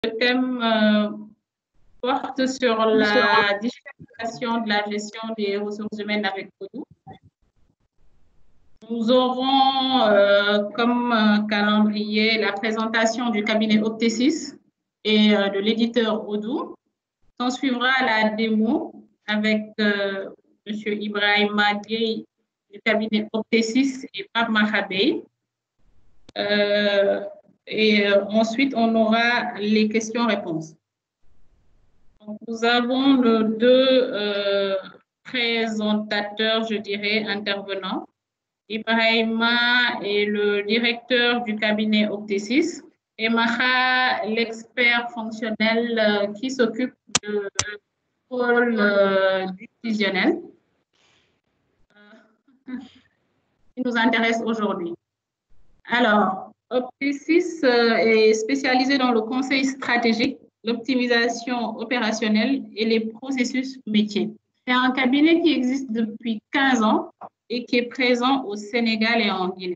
Le thème porte sur la digitalisation de la gestion des ressources humaines avec Odoo. Nous aurons comme calendrier la présentation du cabinet Optesis et de l'éditeur Odoo. S'en suivra la démo avec M. Ibrahima Gueye du cabinet Optesis et Pape Mahabey. Ensuite, on aura les questions-réponses. Nous avons nos deux présentateurs, je dirais, intervenants. Ibrahima est le directeur du cabinet Optesis et Maha, l'expert fonctionnel qui s'occupe du pôle décisionnel qui nous intéresse aujourd'hui. Alors, Optesis est spécialisé dans le conseil stratégique, l'optimisation opérationnelle et les processus métiers. C'est un cabinet qui existe depuis 15 ans et qui est présent au Sénégal et en Guinée.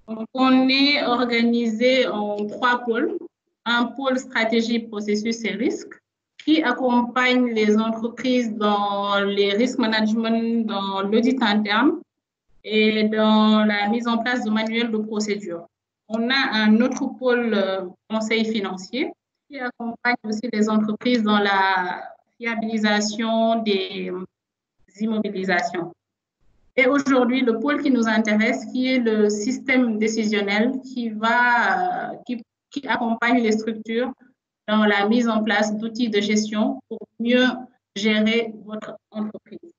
Donc, on est organisé en 3 pôles. Un pôle stratégie, processus et risques qui accompagne les entreprises dans les risques management, dans l'audit interne et dans la mise en place de manuels de procédure. On a un autre pôle conseil financier qui accompagne aussi les entreprises dans la fiabilisation des immobilisations. Et aujourd'hui, le pôle qui nous intéresse, qui est le système décisionnel qui accompagne les structures dans la mise en place d'outils de gestion pour mieux gérer votre entreprise.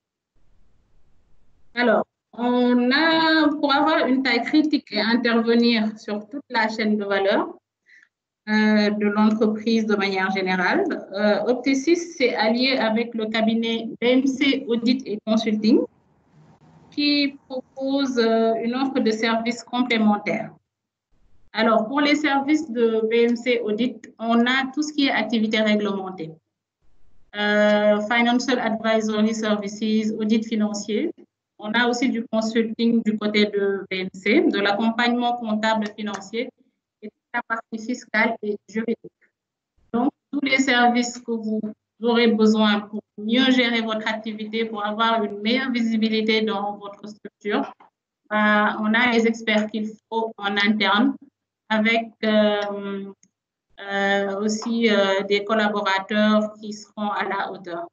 Alors, pour avoir une taille critique et intervenir sur toute la chaîne de valeur de l'entreprise de manière générale, Optesis s'est allié avec le cabinet BMC Audit et Consulting qui propose une offre de services complémentaires. Alors, pour les services de BMC Audit, on a tout ce qui est activité réglementée. Financial Advisory Services, audit financier. On a aussi du consulting du côté de BMC, de l'accompagnement comptable financier et de la partie fiscale et juridique. Donc, tous les services que vous aurez besoin pour mieux gérer votre activité, pour avoir une meilleure visibilité dans votre structure, on a les experts qu'il faut en interne avec aussi des collaborateurs qui seront à la hauteur.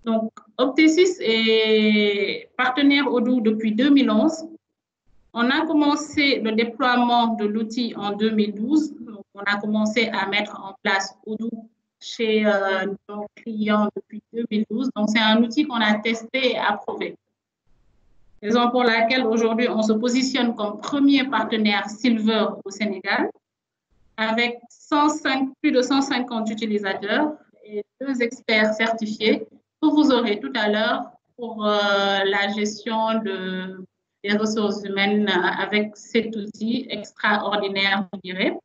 Donc, Optesis est partenaire Odoo depuis 2011. On a commencé le déploiement de l'outil en 2012. Donc, on a commencé à mettre en place Odoo chez nos clients depuis 2012. Donc, c'est un outil qu'on a testé et approuvé. Raison pour laquelle aujourd'hui, on se positionne comme premier partenaire Silver au Sénégal avec plus de 150 utilisateurs et 2 experts certifiés que vous aurez tout à l'heure pour la gestion des ressources humaines avec cet outil extraordinaire, je dirais,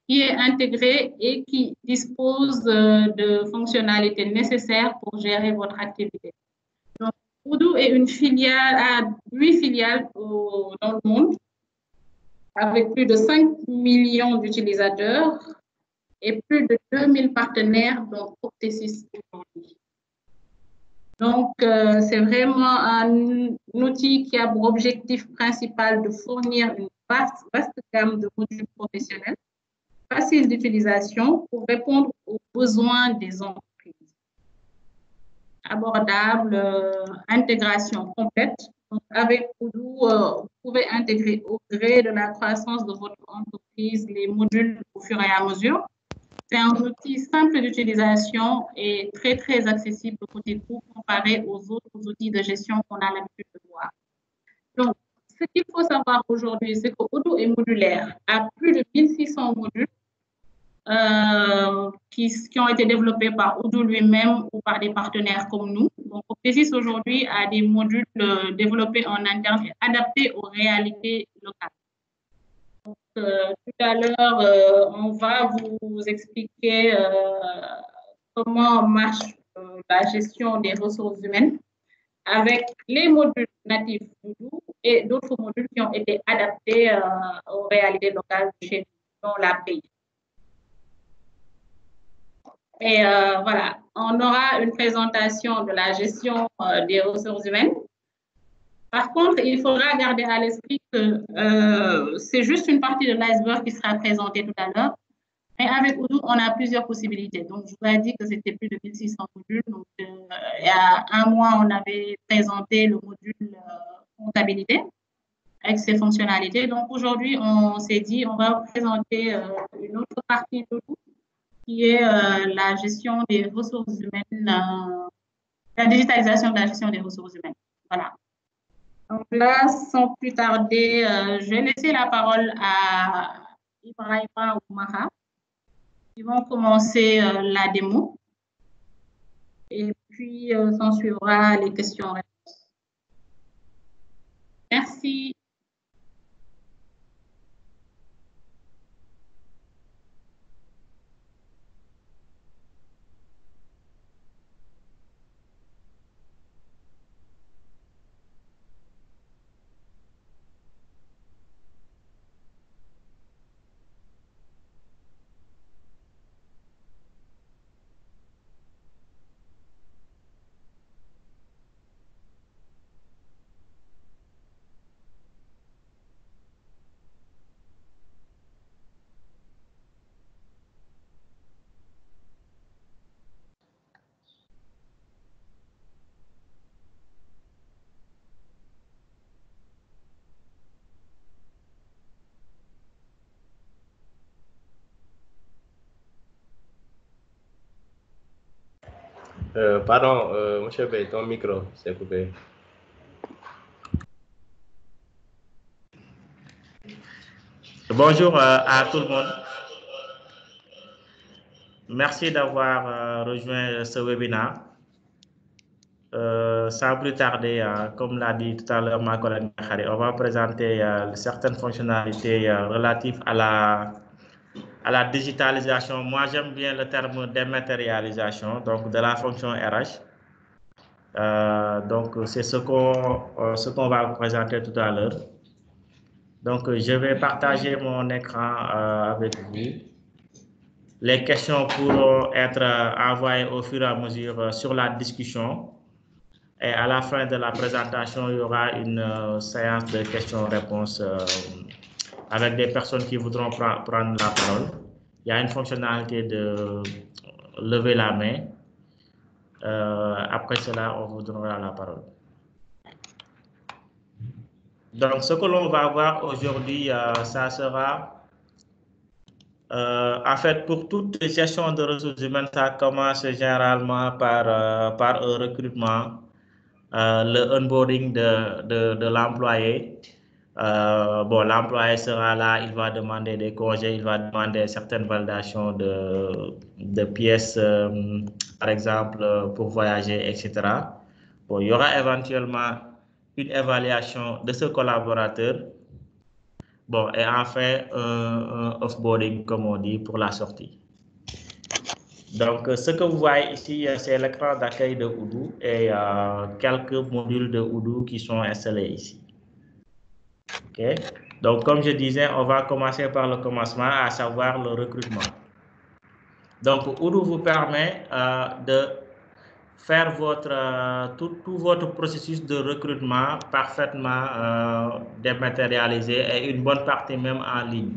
qui est intégré et qui dispose de fonctionnalités nécessaires pour gérer votre activité. Donc, Odoo est une filiale à 8 filiales dans le monde, avec plus de 5 millions d'utilisateurs et plus de 2000 partenaires dans Optesis aujourd'hui. Donc, c'est vraiment un outil qui a pour objectif principal de fournir une vaste gamme de modules professionnels, faciles d'utilisation pour répondre aux besoins des entreprises. Abordable, intégration complète. Donc, avec Odoo, vous pouvez intégrer au gré de la croissance de votre entreprise les modules au fur et à mesure. C'est un outil simple d'utilisation et très, très accessible côté coût comparé aux autres outils de gestion qu'on a l'habitude de voir. Donc, ce qu'il faut savoir aujourd'hui, c'est que Odoo est modulaire à plus de 1600 modules qui ont été développés par Odoo lui-même ou par des partenaires comme nous. Donc, Optesis aujourd'hui a des modules développés en interne et adaptés aux réalités locales. Donc, tout à l'heure, on va vous expliquer comment marche la gestion des ressources humaines avec les modules natifs Odoo et d'autres modules qui ont été adaptés aux réalités locales chez nous, dans la pays. Et voilà, on aura une présentation de la gestion des ressources humaines. Par contre, il faudra garder à l'esprit que c'est juste une partie de l'iceberg qui sera présentée tout à l'heure. Mais avec Odoo, on a plusieurs possibilités. Donc, je vous ai dit que c'était plus de 1600 modules. Donc, il y a un mois, on avait présenté le module comptabilité avec ses fonctionnalités. Donc, aujourd'hui, on s'est dit, on va présenter une autre partie d'Odoo qui est la gestion des ressources humaines, la digitalisation de la gestion des ressources humaines. Voilà. Donc là, sans plus tarder, je vais laisser la parole à Ibrahima ou Maha. Ils vont commencer la démo. Et puis, s'en suivra les questions-réponses. Merci. Pardon, monsieur B, ton micro s'est coupé. Bonjour à tout le monde. Merci d'avoir rejoint ce webinaire. Sans plus tarder, comme l'a dit tout à l'heure ma collègue, on va présenter certaines fonctionnalités relatives à la digitalisation. Moi, j'aime bien le terme dématérialisation, donc de la fonction RH. Donc, c'est ce qu'on va présenter tout à l'heure. Donc, je vais partager mon écran avec vous. Les questions pourront être envoyées au fur et à mesure sur la discussion. Et à la fin de la présentation, il y aura une séance de questions-réponses avec des personnes qui voudront prendre la parole. Il y a une fonctionnalité de lever la main. Après cela, on vous donnera la parole. Donc, ce que l'on va voir aujourd'hui, ça sera, en fait, pour toute gestion de ressources humaines, ça commence généralement par un recrutement, le onboarding de l'employé. Bon, l'employé sera là, il va demander des congés, il va demander certaines validations de pièces, par exemple, pour voyager, etc. Bon, il y aura éventuellement une évaluation de ce collaborateur. Bon, et enfin, un offboarding, comme on dit, pour la sortie. Donc, ce que vous voyez ici, c'est l'écran d'accueil de Odoo et quelques modules de Odoo qui sont installés ici. OK? Donc, comme je disais, on va commencer par le commencement, à savoir le recrutement. Donc, Odoo vous permet de faire tout votre processus de recrutement parfaitement dématérialisé et une bonne partie même en ligne.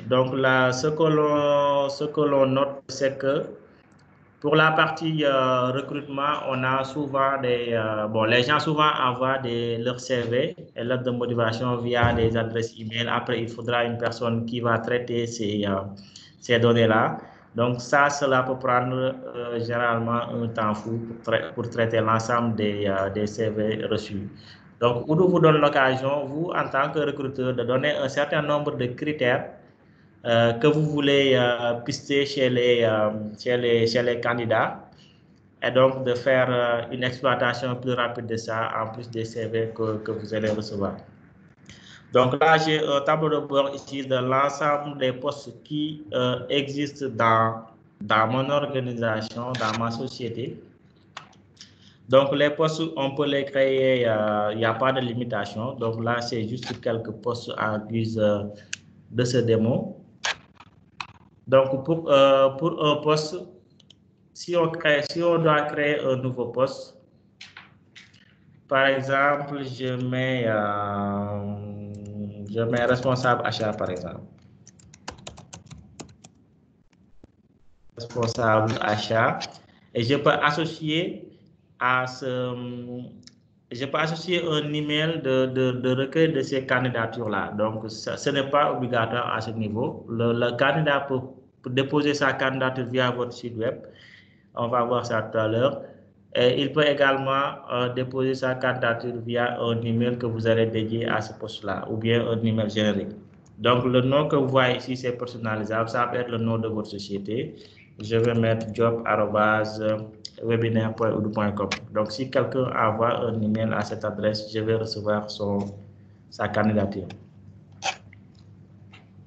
Donc là, ce que l'on note, c'est que pour la partie recrutement, on a souvent les gens souvent envoient leur CV et lettres de motivation via des adresses email. Après, il faudra une personne qui va traiter ces données-là. Donc ça, cela peut prendre généralement un temps fou pour traiter l'ensemble des CV reçus. Donc, Odoo vous donne l'occasion, vous, en tant que recruteur, de donner un certain nombre de critères que vous voulez pister chez les candidats et donc de faire une exploitation plus rapide de ça en plus des CV que vous allez recevoir. Donc là, j'ai un tableau de bord ici de l'ensemble des postes qui existent dans mon organisation, dans ma société. Donc les postes, on peut les créer, il n'y a pas de limitation. Donc là, c'est juste quelques postes en guise de ce démo. Donc, pour un poste, si on doit créer un nouveau poste, par exemple, je mets responsable achat, par exemple. Responsable achat. Et je peux associer à je peux associer un email de recueil de ces candidatures-là. Donc, ce n'est pas obligatoire à ce niveau. Le candidat peut déposer sa candidature via votre site web. On va voir ça tout à l'heure. Et il peut également déposer sa candidature via un email que vous allez dédier à ce poste-là, ou bien un email générique. Donc, le nom que vous voyez ici, c'est personnalisable. Ça peut être le nom de votre société. Je vais mettre job@webinaire.odoo.com. Donc, si quelqu'un envoie un email à cette adresse, je vais recevoir sa candidature.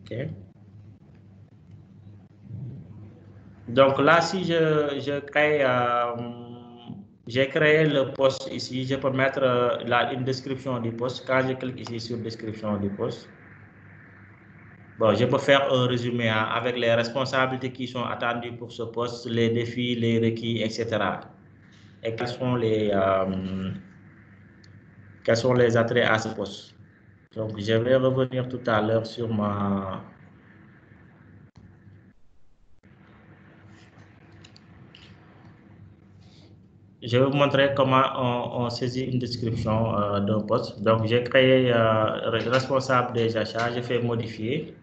OK. Donc là, si je crée, j'ai créé le poste ici, je peux mettre une description du poste. Quand je clique ici sur description du poste, bon, je peux faire un résumé avec les responsabilités qui sont attendues pour ce poste, les défis, les requis, etc. Et quels sont les attraits à ce poste. Donc, je vais revenir tout à l'heure sur ma... Je vais vous montrer comment on saisit une description d'un poste. Donc, j'ai créé responsable des achats, j'ai fait modifier.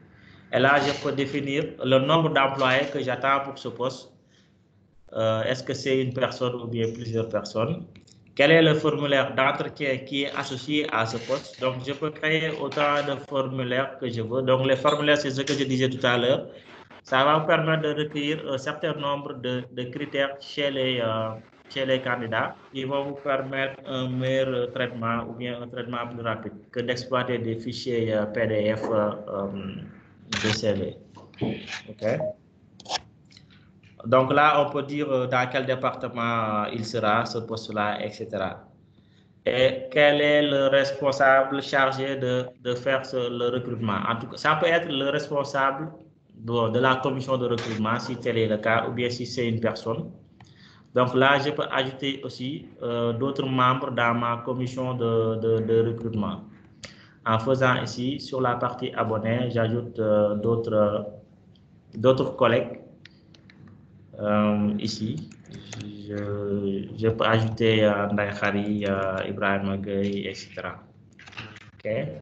Et là, je peux définir le nombre d'employés que j'attends pour ce poste. Est-ce que c'est une personne ou bien plusieurs personnes? Quel est le formulaire d'entretien qui est associé à ce poste? Donc, je peux créer autant de formulaires que je veux. Donc, les formulaires, c'est ce que je disais tout à l'heure. Ça va vous permettre de recueillir un certain nombre de critères chez les candidats. Ils vont vous permettre un meilleur traitement ou bien un traitement plus rapide que d'exploiter des fichiers PDF de CV. OK? Donc là, on peut dire dans quel département il sera, ce poste-là, etc. Et quel est le responsable chargé de faire le recrutement? En tout cas, ça peut être le responsable de la commission de recrutement, si tel est le cas, ou bien si c'est une personne. Donc là, je peux ajouter aussi d'autres membres dans ma commission de recrutement. En faisant ici, sur la partie abonnés, j'ajoute d'autres collègues. Ici, je peux ajouter Ndaye Khari, Ibrahim Gueye, etc. Okay.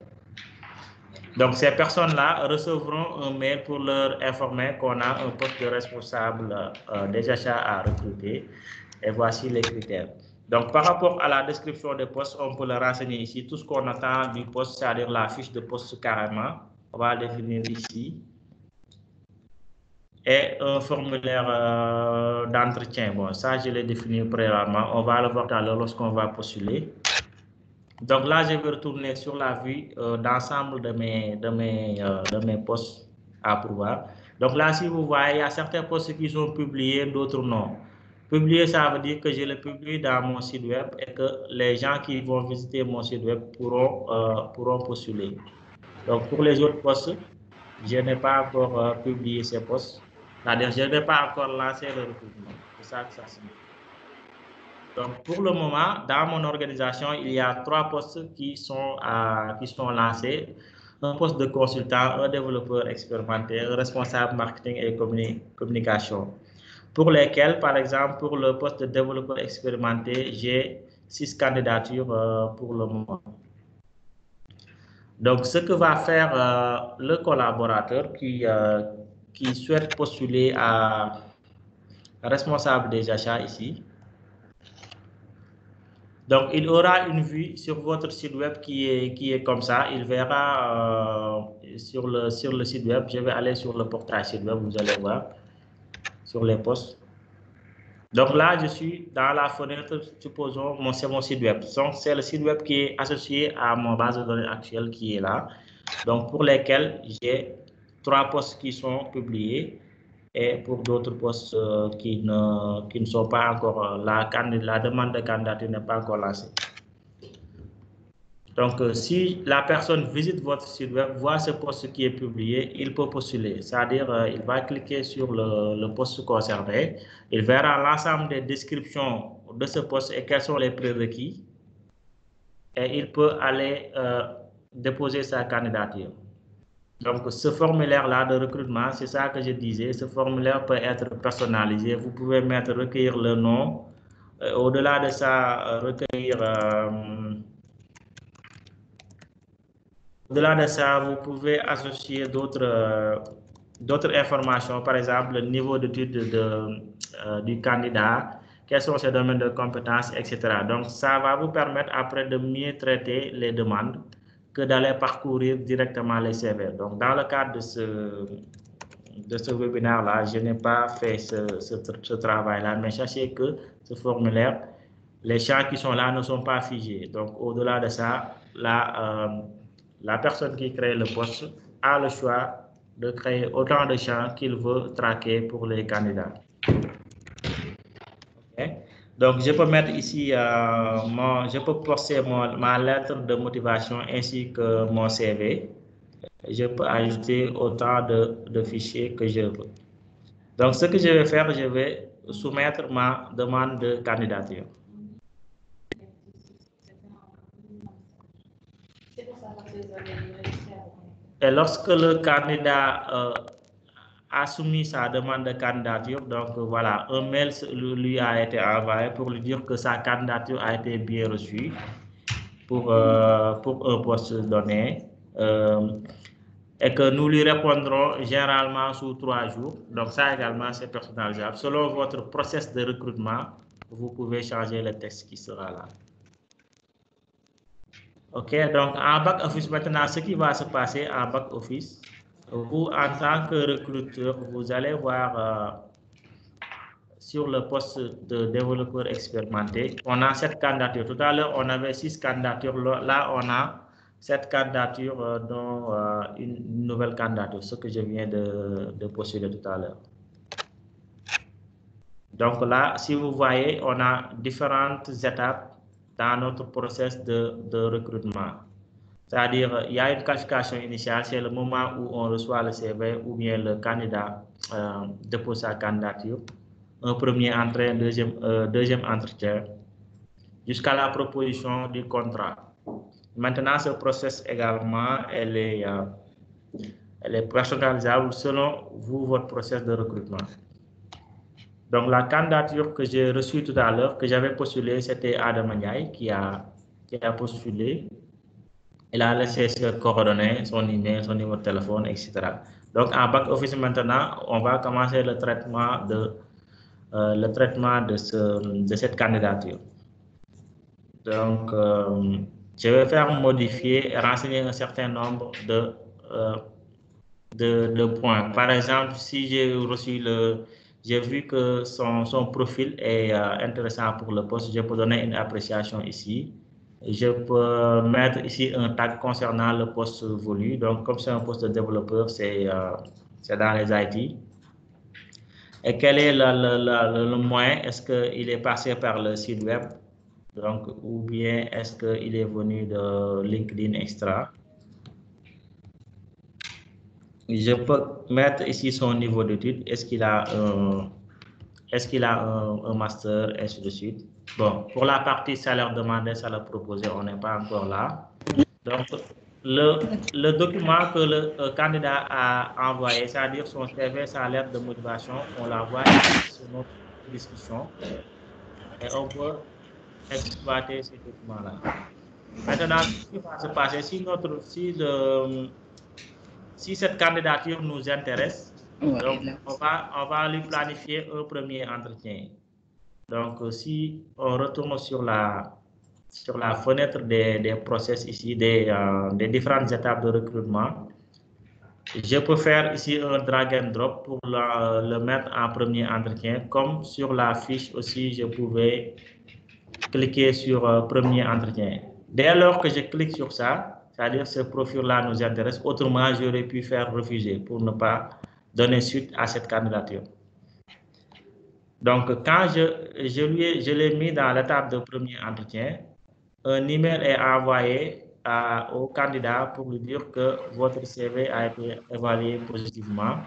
Donc, ces personnes-là recevront un mail pour leur informer qu'on a un poste de responsable des achats à recruter. Et voici les critères. Donc, par rapport à la description des postes, on peut le renseigner ici. Tout ce qu'on attend du poste, c'est-à-dire la fiche de poste carrément. On va le définir ici. Et un formulaire d'entretien. Bon, ça, je l'ai défini préalablement. On va le voir tout à l'heure lorsqu'on va postuler. Donc là, je vais retourner sur la vue d'ensemble de mes postes à pourvoir. Donc là, si vous voyez, il y a certains postes qui sont publiés, d'autres non. Publier, ça veut dire que je le publie dans mon site web et que les gens qui vont visiter mon site web pourront postuler. Donc pour les autres postes, je n'ai pas encore publié ces postes. C'est-à-dire, je n'ai pas encore lancé le recrutement. C'est ça que ça signifie. Donc, pour le moment, dans mon organisation, il y a 3 postes qui sont lancés. Un poste de consultant, un développeur expérimenté, un responsable marketing et communication. Pour lesquels, par exemple, pour le poste de développeur expérimenté, j'ai 6 candidatures pour le moment. Donc, ce que va faire le collaborateur qui souhaite postuler à responsable des achats ici. Donc, il aura une vue sur votre site web qui est comme ça. Il verra sur le site web. Je vais aller sur le portail site web, vous allez voir, sur les postes. Donc là, je suis dans la fenêtre, supposons, c'est mon site web. C'est le site web qui est associé à mon base de données actuelle qui est là. Donc, pour lesquels j'ai 3 postes qui sont publiés et pour d'autres postes qui ne sont pas encore, la demande de candidature n'est pas encore lancée. Donc, si la personne visite votre site web, voit ce poste qui est publié, il peut postuler. C'est-à-dire, il va cliquer sur le poste concerné, il verra l'ensemble des descriptions de ce poste et quels sont les prérequis, et il peut aller déposer sa candidature. Donc, ce formulaire-là de recrutement, c'est ça que je disais, ce formulaire peut être personnalisé. Vous pouvez mettre recueillir le nom. Au-delà de ça, recueillir... Au-delà de ça, vous pouvez associer d'autres informations, par exemple le niveau d'études du candidat, quels sont ses domaines de compétences, etc. Donc, ça va vous permettre après de mieux traiter les demandes que d'aller parcourir directement les CV. Donc, dans le cadre de ce webinaire-là, je n'ai pas fait ce travail-là, mais sachez que ce formulaire, les champs qui sont là ne sont pas figés. Donc, au-delà de ça, la personne qui crée le poste a le choix de créer autant de champs qu'il veut traquer pour les candidats. Okay. Donc, je peux mettre ici, je peux poster ma lettre de motivation ainsi que mon CV. Je peux ajouter autant de fichiers que je veux. Donc, ce que je vais faire, je vais soumettre ma demande de candidature. Et lorsque le candidat a soumis sa demande de candidature, donc voilà, un mail lui a été envoyé pour lui dire que sa candidature a été bien reçue pour un poste donné. Et que nous lui répondrons généralement sous 3 jours. Donc ça également, c'est personnalisable. Selon votre process de recrutement, vous pouvez changer le texte qui sera là. OK, donc en back-office maintenant, ce qui va se passer en back-office, vous, en tant que recruteur, vous allez voir sur le poste de développeur expérimenté, on a 7 candidatures. Tout à l'heure, on avait 6 candidatures. Là, on a 7 candidatures, dont une nouvelle candidature, ce que je viens de postuler tout à l'heure. Donc là, si vous voyez, on a différentes étapes dans notre process de recrutement. C'est-à-dire, il y a une qualification initiale, c'est le moment où on reçoit le CV ou bien le candidat dépose sa candidature. Un premier entretien, deuxième entretien, jusqu'à la proposition du contrat. Maintenant, ce process également, elle est personnalisable selon vous, votre process de recrutement. Donc, la candidature que j'ai reçue tout à l'heure, que j'avais postulée, c'était Adam Ndiaye qui a postulé. Il a laissé ses coordonnées, son email, son numéro de téléphone, etc. Donc, en back-office maintenant, on va commencer le traitement de cette candidature. Donc, je vais faire modifier et renseigner un certain nombre de points. Par exemple, si j'ai vu que son profil est intéressant pour le poste, je peux donner une appréciation ici. Je peux mettre ici un tag concernant le poste voulu. Donc, comme c'est un poste de développeur, c'est dans les IT. Et quel est le moyen? Est-ce qu'il est passé par le site web? Donc, ou bien est-ce qu'il est venu de LinkedIn Extra? Je peux mettre ici son niveau d'études. Est-ce qu'il a un master, et ainsi de suite. Bon, pour la partie salaire demandé, salaire proposé, on n'est pas encore là. Donc, le document que le candidat a envoyé, c'est-à-dire son CV, sa lettre de motivation, on l'envoie sur notre discussion et on peut exploiter ces documents-là. Maintenant, ce qui va se passer, si cette candidature nous intéresse, donc on va lui planifier un premier entretien. Donc, si on retourne sur la fenêtre des process ici, des différentes étapes de recrutement, je peux faire ici un drag and drop pour le mettre en premier entretien. Comme sur la fiche aussi, je pouvais cliquer sur premier entretien. Dès lors que je clique sur ça, c'est-à-dire ce profil-là nous intéresse, autrement, j'aurais pu faire refuser pour ne pas donner suite à cette candidature. Donc, quand je l'ai mis dans l'étape de premier entretien, un email est envoyé au candidat pour lui dire que votre CV a été évalué positivement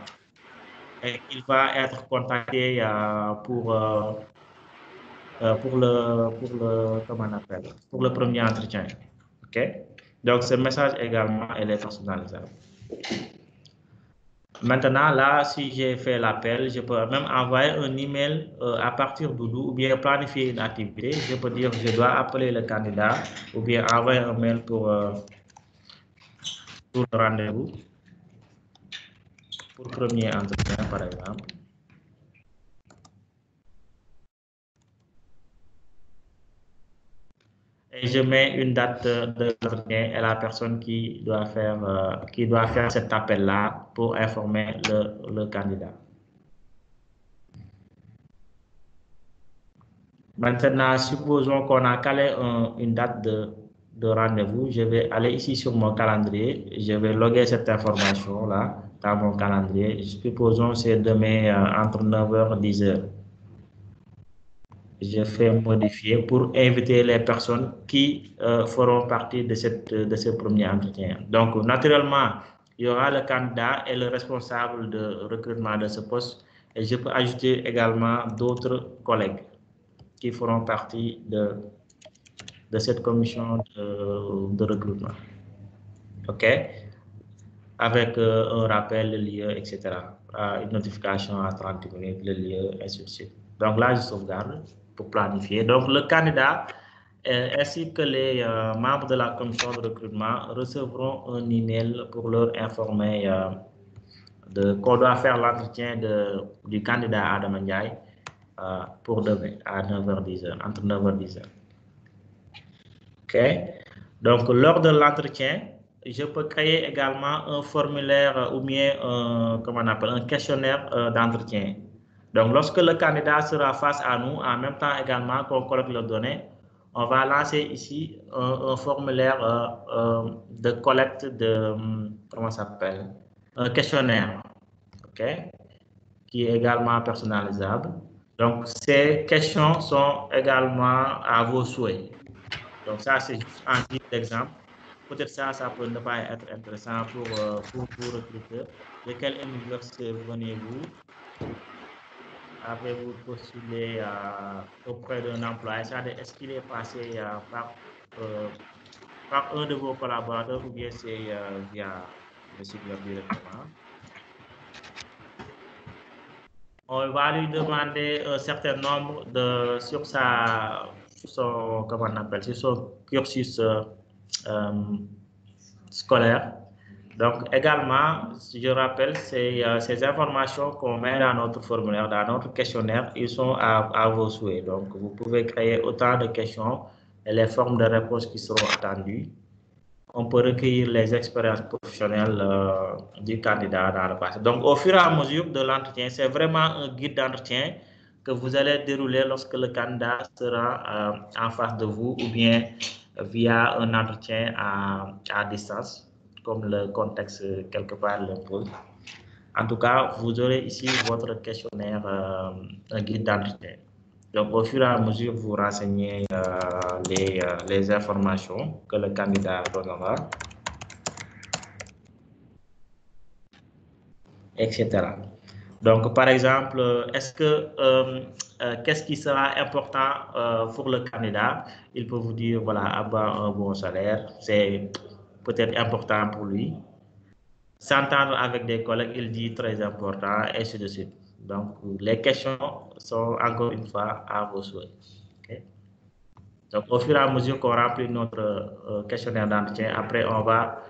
et qu'il va être contacté comment on appelle, pour le premier entretien. OK? Donc, ce message également, elle est personnalisable. Maintenant, là, si j'ai fait l'appel, je peux même envoyer un email à partir d'Odoo ou bien planifier une activité. Je peux dire je dois appeler le candidat ou bien envoyer un mail pour le rendez-vous, pour le premier entretien, par exemple. Et je mets une date de l'entretien et la personne qui doit faire cet appel-là pour informer le candidat. Maintenant, supposons qu'on a calé une date de rendez-vous. Je vais aller ici sur mon calendrier. Je vais loguer cette information-là dans mon calendrier. Supposons c'est demain entre 9h et 10h. Je fais modifier pour inviter les personnes qui feront partie de ce premier entretien. Donc, naturellement, il y aura le candidat et le responsable de recrutement de ce poste. Et je peux ajouter également d'autres collègues qui feront partie de cette commission de recrutement. OK? Avec un rappel, le lieu, etc. Une notification à 30 minutes, le lieu, ainsi de suite. Donc là, je sauvegarde pour planifier. Donc, le candidat ainsi que les membres de la commission de recrutement recevront un email pour leur informer qu'on doit faire l'entretien du candidat Adam Ndiaye pour demain à 9h-10h, entre 9h-10h. OK? Donc, lors de l'entretien, je peux créer également un formulaire ou bien comment on appelle, un questionnaire d'entretien. Donc, lorsque le candidat sera face à nous, en même temps également qu'on collecte les données, on va lancer ici un formulaire de collecte de, comment ça s'appelle, un questionnaire, OK, qui est également personnalisable. Donc, ces questions sont également à vos souhaits. Donc, ça, c'est juste un titre d'exemple. Peut-être ça peut ne pas être intéressant pour vous recruter. De quelle université venez-vous? Avez-vous postulé auprès d'un employé? Est-ce qu'il est passé par un de vos collaborateurs ou bien c'est via le site web directement? On va lui demander un certain nombre sur son cursus scolaire. Donc, également, je rappelle, ces informations qu'on met dans notre formulaire, dans notre questionnaire, ils sont à vos souhaits. Donc, vous pouvez créer autant de questions et les formes de réponses qui seront attendues. On peut recueillir les expériences professionnelles du candidat dans le passé. Donc, au fur et à mesure de l'entretien, c'est vraiment un guide d'entretien que vous allez dérouler lorsque le candidat sera en face de vous ou bien via un entretien à distance, comme le contexte quelque part l'impose. En tout cas, vous aurez ici votre questionnaire, un guide d'entretien. Donc, au fur et à mesure, vous renseignez les informations que le candidat donnera, etc. Donc, par exemple, qu'est-ce qui sera important pour le candidat? Il peut vous dire, voilà, avoir un bon salaire, c'est peut-être important pour lui. S'entendre avec des collègues, il dit très important, et ainsi de suite. Donc, les questions sont encore une fois à vos souhaits. Okay? Donc, au fur et à mesure qu'on remplit notre questionnaire d'entretien, après, on va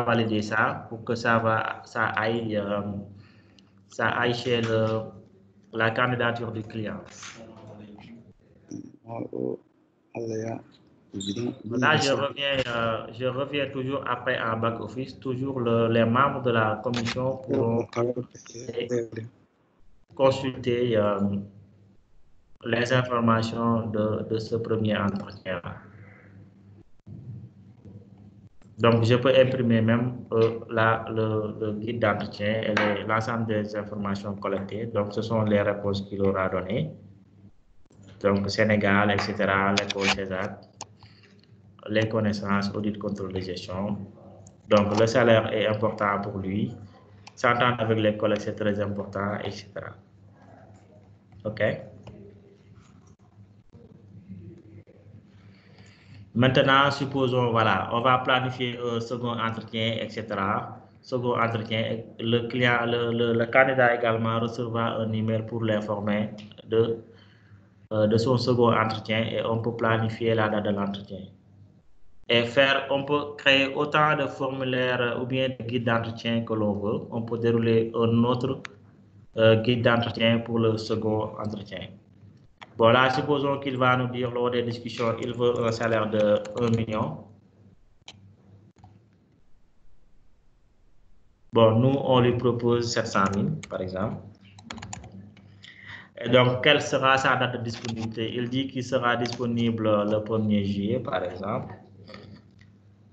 valider ça pour que ça aille chez la candidature du client. Là, je reviens toujours après en back-office. Toujours les membres de la commission pourront consulter les informations de ce premier entretien. Donc, je peux imprimer même le guide d'entretien et l'ensemble des informations collectées. Donc, ce sont les réponses qu'il aura données. Donc, Sénégal, etc., l'école César. les connaissances, audit, contrôle de gestion. Donc, le salaire est important pour lui. S'entendre avec les collègues, c'est très important, etc. OK. Maintenant, supposons, voilà, on va planifier un second entretien, etc. Second entretien, le client, le candidat également recevra un email pour l'informer de son second entretien et on peut planifier la date de l'entretien. Et on peut créer autant de formulaires ou bien de guides d'entretien que l'on veut. On peut dérouler un autre guide d'entretien pour le second entretien. Bon, là, supposons qu'il va nous dire lors des discussions, il veut un salaire de 1 million. Bon, nous, on lui propose 700 000, par exemple. Et donc, quelle sera sa date de disponibilité? Il dit qu'il sera disponible le 1er juillet, par exemple.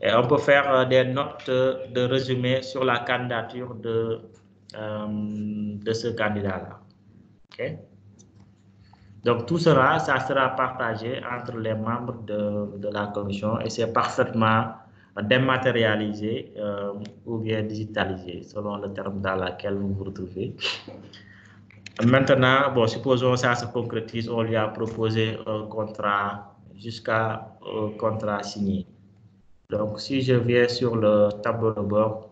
Et on peut faire des notes de résumé sur la candidature de ce candidat-là. Okay? Donc, tout ça sera partagé entre les membres de la commission et c'est parfaitement dématérialisé ou bien digitalisé, selon le terme dans lequel vous vous retrouvez. Maintenant, bon, supposons ça se concrétise, on lui a proposé un contrat jusqu'à un contrat signé. Donc, si je viens sur le tableau de bord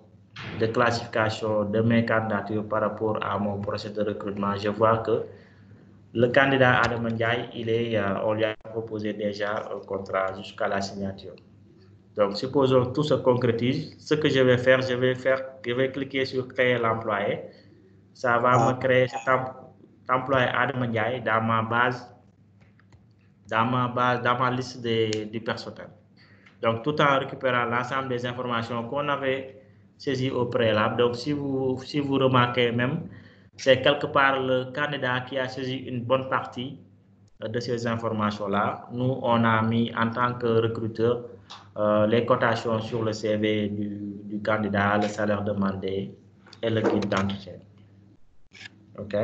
de classification de mes candidatures par rapport à mon procès de recrutement, je vois que le candidat Adam Ndiaye, on lui a proposé déjà un contrat jusqu'à la signature. Donc, supposons tout se concrétise. Ce que je vais faire, je vais cliquer sur créer l'employé. Ça va me créer cet employé Adam Ndiaye dans ma liste du personnel. Donc, tout en récupérant l'ensemble des informations qu'on avait saisies au préalable. Donc, si vous remarquez même, c'est quelque part le candidat qui a saisi une bonne partie de ces informations-là. Nous, on a mis en tant que recruteur les cotations sur le CV du candidat, le salaire demandé et le guide d'entretien. OK?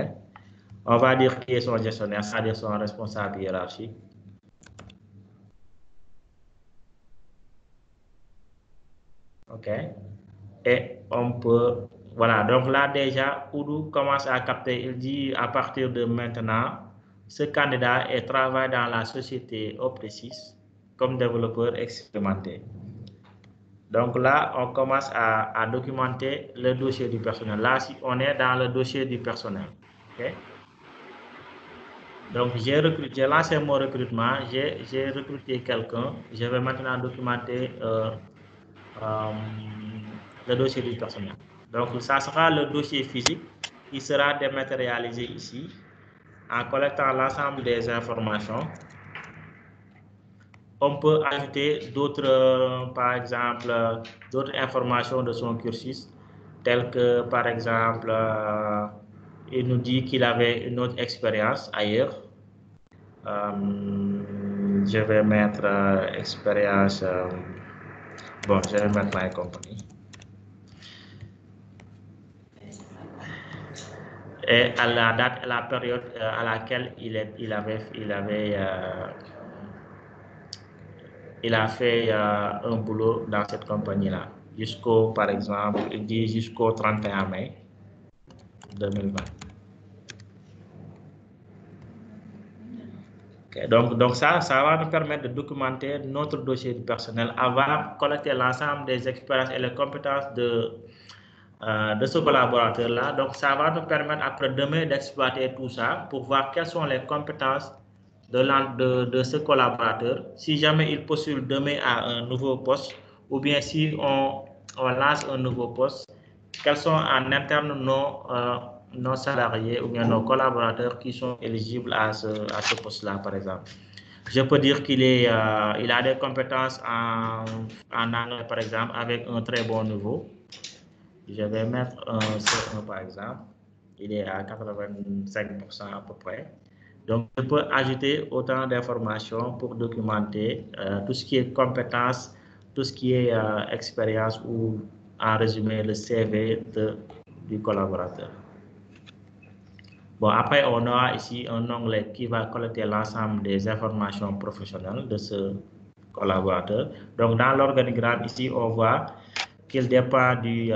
On va dire qui est son gestionnaire, c'est-à-dire son responsable hiérarchique. OK? Et on peut, voilà, donc là déjà, Oudou commence à capter, il dit à partir de maintenant, ce candidat travaille dans la société Optesis comme développeur expérimenté. Donc là, on commence à documenter le dossier du personnel. Là, si on est dans le dossier du personnel. Okay? Donc, j'ai lancé mon recrutement, j'ai recruté quelqu'un. Je vais maintenant documenter le dossier du personnel. Donc, ça sera le dossier physique qui sera dématérialisé ici en collectant l'ensemble des informations. On peut ajouter d'autres, par exemple, d'autres informations de son cursus, telles que, par exemple, il nous dit qu'il avait une autre expérience ailleurs. Je vais mettre expérience, bon, je vais mettre My Company. Et à la date, la période à laquelle il a fait un boulot dans cette compagnie-là, jusqu'au, par exemple, il dit jusqu'au 31 mai 2020. Okay, donc ça va nous permettre de documenter notre dossier du personnel, avoir collecté l'ensemble des expériences et les compétences de ce collaborateur-là. Donc, ça va nous permettre après demain d'exploiter tout ça pour voir quelles sont les compétences de ce collaborateur. Si jamais il postule demain à un nouveau poste ou bien si on lance un nouveau poste, quels sont en interne nos salariés ou bien nos collaborateurs qui sont éligibles à ce poste-là, par exemple. Je peux dire qu'il a des compétences en anglais, par exemple, avec un très bon niveau. Je vais mettre un C1 par exemple, il est à 85% à peu près. Donc, je peux ajouter autant d'informations pour documenter tout ce qui est compétences, tout ce qui est expérience ou en résumé le CV du collaborateur. Bon, après, on aura ici un onglet qui va collecter l'ensemble des informations professionnelles de ce collaborateurs. Donc, dans l'organigramme, ici, on voit qu'il dépend du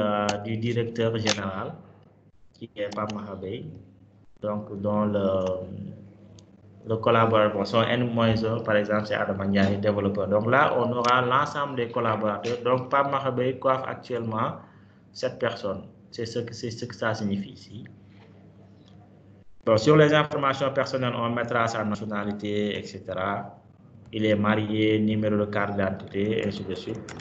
directeur général, qui est Pape Mahabey. Donc, dans le collaborateur, son N-1, par exemple, c'est Adam Ndiaye, développeur. Donc là, on aura l'ensemble des collaborateurs. Donc, Pape Mahabey coiffe actuellement 7 personnes. C'est ce que ça signifie ici. Donc, sur les informations personnelles, on mettra sa nationalité, etc. Il est marié, numéro de carte d'identité, et ainsi de suite.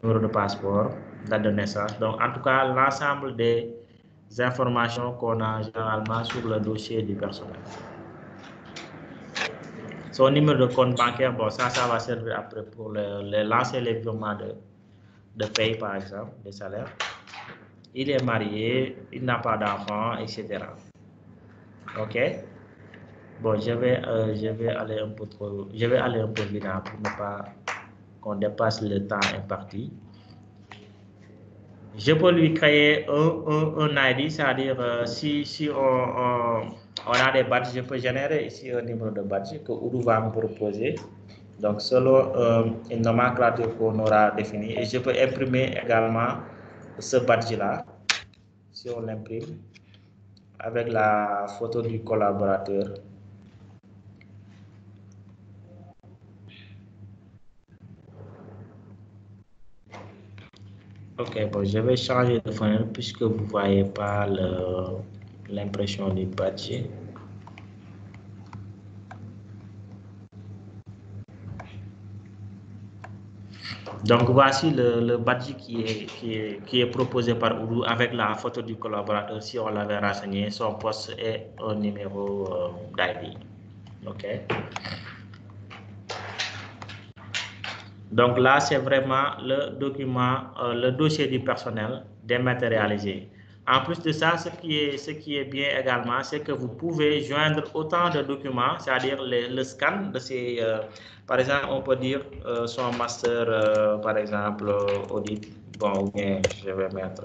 Numéro de passeport, date de naissance. Donc, en tout cas, l'ensemble des informations qu'on a généralement sur le dossier du personnel. Son numéro de compte bancaire, bon, ça va servir après pour lancer les virements de paye, par exemple, des salaires. Il est marié, il n'a pas d'enfant, etc. OK? Bon, je vais aller un peu vite pour ne pas qu'on dépasse le temps imparti. Je peux lui créer un ID, c'est-à-dire si on a des badges, je peux générer ici un numéro de badge que Oudou va me proposer. Donc, selon une nomenclature qu'on aura définie, et je peux imprimer également ce badge-là, si on l'imprime, avec la photo du collaborateur. Ok, bon, je vais changer de fenêtre puisque vous ne voyez pas l'impression du badge. Donc, voici le badge qui est proposé par Oudou avec la photo du collaborateur. Si on l'avait renseigné, son poste et un numéro d'ID. OK. Donc là, c'est vraiment le document, le dossier du personnel dématérialisé. En plus de ça, ce qui est bien également, c'est que vous pouvez joindre autant de documents, c'est-à-dire le scan de ces, par exemple, on peut dire son master, par exemple, audit, bon, ou bien je vais mettre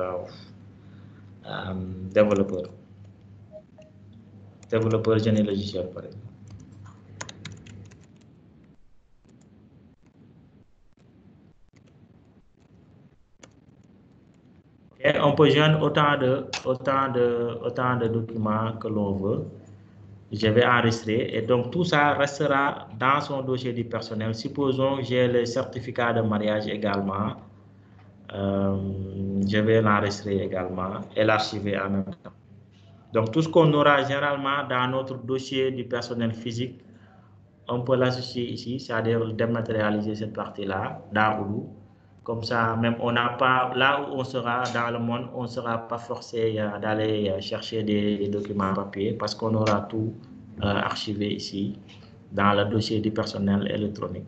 développeur génie logiciel, par exemple. Et on peut joindre autant de documents que l'on veut. Je vais enregistrer et donc tout ça restera dans son dossier du personnel. Supposons que j'ai le certificat de mariage également. Je vais l'enregistrer également et l'archiver en même temps. Donc tout ce qu'on aura généralement dans notre dossier du personnel physique, on peut l'associer ici, c'est-à-dire dématérialiser cette partie-là dans Oudou. Comme ça, même on n'a pas, là où on sera dans le monde, on ne sera pas forcé d'aller chercher des documents papier parce qu'on aura tout archivé ici dans le dossier du personnel électronique.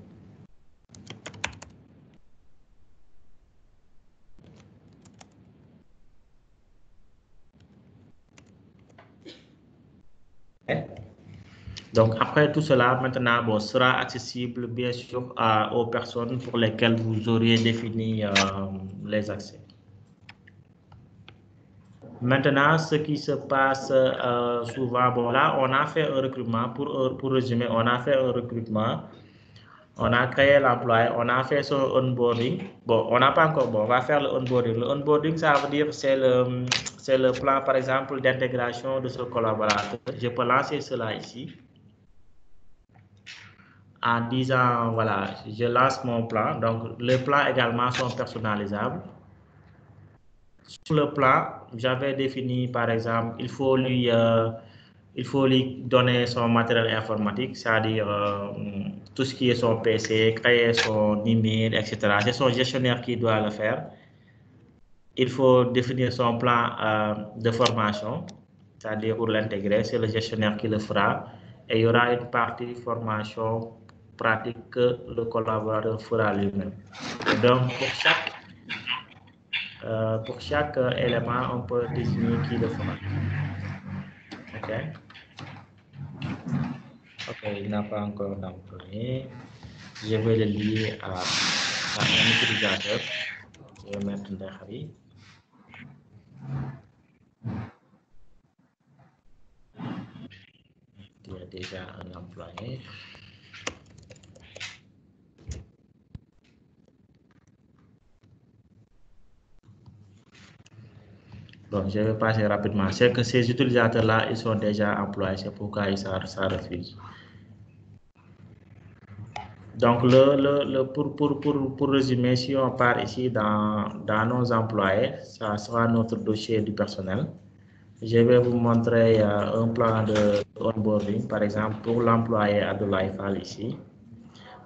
Donc après tout cela, maintenant, bon, sera accessible bien sûr aux personnes pour lesquelles vous auriez défini les accès. Maintenant, ce qui se passe souvent, bon là, on a fait un recrutement, pour résumer, on a fait un recrutement, on a créé l'employé, on a fait son onboarding. Bon, on n'a pas encore, bon, on va faire le onboarding. Le onboarding, ça veut dire c'est le plan, par exemple, d'intégration de ce collaborateur. Je peux lancer cela ici en disant, voilà, je lance mon plan. Donc, les plans également sont personnalisables. Sur le plan, j'avais défini, par exemple, il faut lui donner son matériel informatique, c'est-à-dire tout ce qui est son PC, créer son email, etc. C'est son gestionnaire qui doit le faire. Il faut définir son plan de formation, c'est-à-dire pour l'intégrer, c'est le gestionnaire qui le fera. Et il y aura une partie formation pratique que le collaborateur fera lui-même. Donc, pour chaque élément, on peut désigner qui le fera. OK. OK, il n'a pas encore d'employé. Je vais le lier à un utilisateur. Je vais mettre Ndahari. Il y a déjà un employé. Donc, je vais passer rapidement. C'est que ces utilisateurs-là, ils sont déjà employés. C'est pourquoi ça refuse. Donc, pour résumer, si on part ici dans nos employés, ça sera notre dossier du personnel. Je vais vous montrer un plan de onboarding, par exemple, pour l'employé Abdoulaye Fall ici.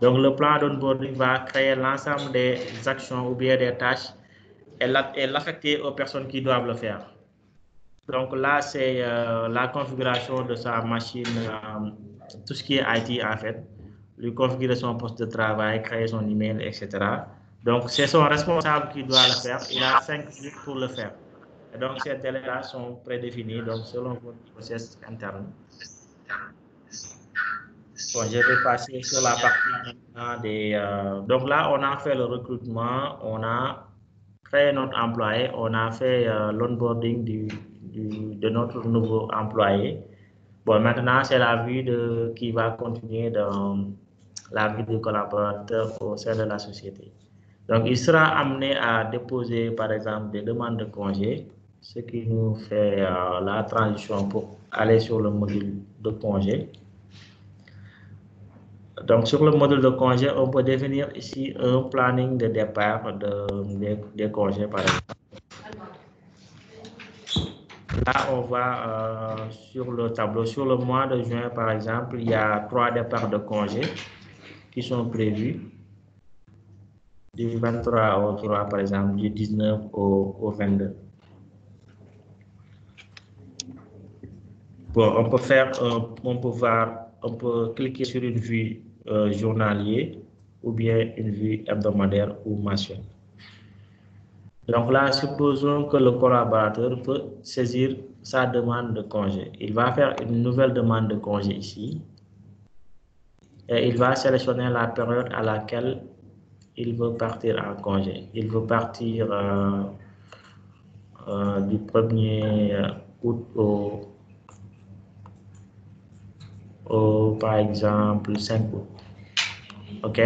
Donc, le plan d'onboarding va créer l'ensemble des actions ou bien des tâches et l'affecter aux personnes qui doivent le faire. Donc là, c'est la configuration de sa machine, tout ce qui est IT en fait, lui configurer son poste de travail, créer son email, etc. Donc c'est son responsable qui doit le faire. Il a 5 minutes pour le faire. Et donc ces délais-là sont prédéfinis donc selon votre process interne. Bon, je vais passer sur la partie des... donc là, on a fait le recrutement, on a créé notre employé, on a fait l'onboarding de notre nouveau employé. Bon, maintenant, c'est la vie qui va continuer dans la vie du collaborateur au sein de la société. Donc, il sera amené à déposer, par exemple, des demandes de congé, ce qui nous fait la transition pour aller sur le module de congé. Donc, sur le module de congé, on peut définir ici un planning de départ des congés, par exemple. Là, on va sur le tableau. Sur le mois de juin, par exemple, il y a 3 départs de congés qui sont prévus. Du 23 au 3, par exemple, du 19 au 22. Bon, on peut cliquer sur une vue journalier ou bien une vue hebdomadaire ou mensuelle. Donc là, supposons que le collaborateur peut saisir sa demande de congé. Il va faire une nouvelle demande de congé ici. Et il va sélectionner la période à laquelle il veut partir en congé. Il veut partir du 1er août au, par exemple, 5 août. OK?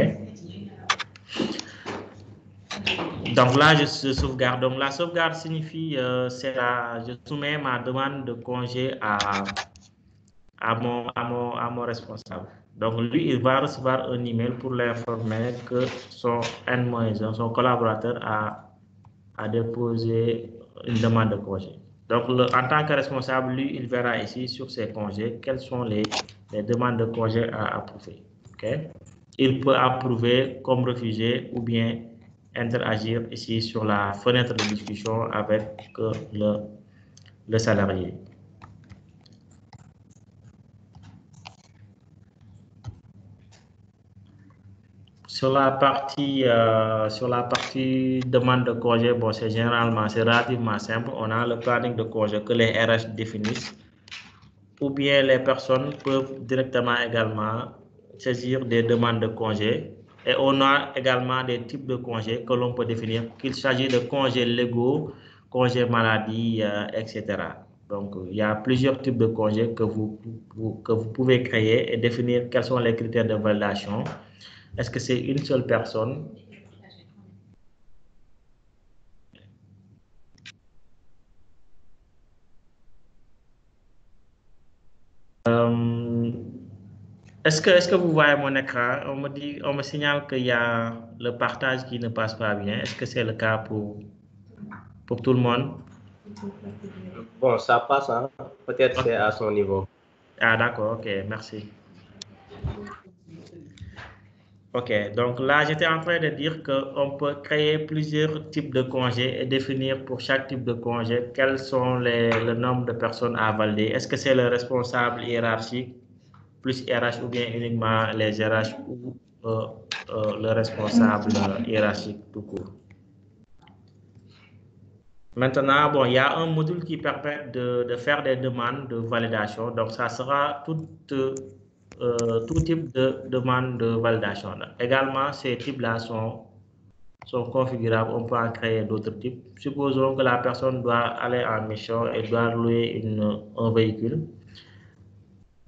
Donc là, je sauvegarde. Donc la sauvegarde signifie, je soumets ma demande de congé à mon responsable. Donc lui, il va recevoir un email pour l'informer que son N-1, son collaborateur a déposé une demande de congé. Donc en tant que responsable, lui, il verra ici sur ses congés quelles sont les demandes de congé à approuver. Okay? Il peut approuver comme refuser ou bien interagir ici sur la fenêtre de discussion avec le salarié. Sur la partie demande de congé, bon, c'est relativement simple. On a le planning de congé que les RH définissent, ou bien les personnes peuvent directement également saisir des demandes de congé. Et on a également des types de congés que l'on peut définir, qu'il s'agit de congés légaux, congés maladie, etc. Donc, il y a plusieurs types de congés que vous pouvez créer et définir quels sont les critères de validation. Est-ce que c'est une seule personne? Est-ce que vous voyez mon écran? On me signale qu'il y a le partage qui ne passe pas bien. Est-ce que c'est le cas pour tout le monde? Bon, ça passe, hein? Peut-être c'est à son niveau. Ah, d'accord, ok, merci. Ok, donc là, j'étais en train de dire qu'on peut créer plusieurs types de congés et définir pour chaque type de congé quels sont le nombre de personnes à valider. Est-ce que c'est le responsable hiérarchique plus RH ou bien uniquement les RH ou le responsable hiérarchique tout court? Maintenant, bon, il y a un module qui permet de faire des demandes de validation. Donc, ça sera tout type de demande de validation. Également, ces types-là sont configurables. On peut en créer d'autres types. Supposons que la personne doit aller en mission et doit louer un véhicule.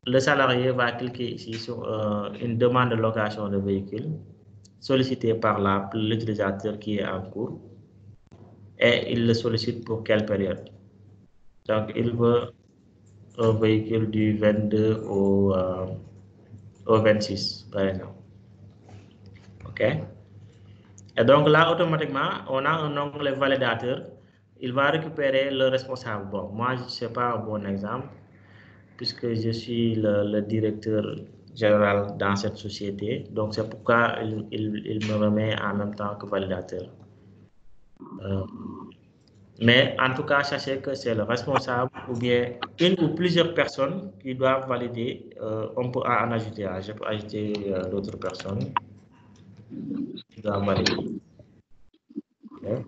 Le salarié va cliquer ici sur une demande de location de véhicule sollicitée par l'utilisateur qui est en cours et il le sollicite pour quelle période. Donc, il veut un véhicule du 22 au 26, par exemple. OK? Et donc là, automatiquement, on a un onglet validateur. Il va récupérer le responsable. Bon, moi, je ne sais pas un bon exemple, puisque je suis le directeur général dans cette société. Donc, c'est pourquoi il me remet en même temps que validateur. Mais en tout cas, sachez que c'est le responsable ou bien une ou plusieurs personnes qui doivent valider. On peut en ajouter, je peux ajouter d'autres personnes qui doivent valider. Okay.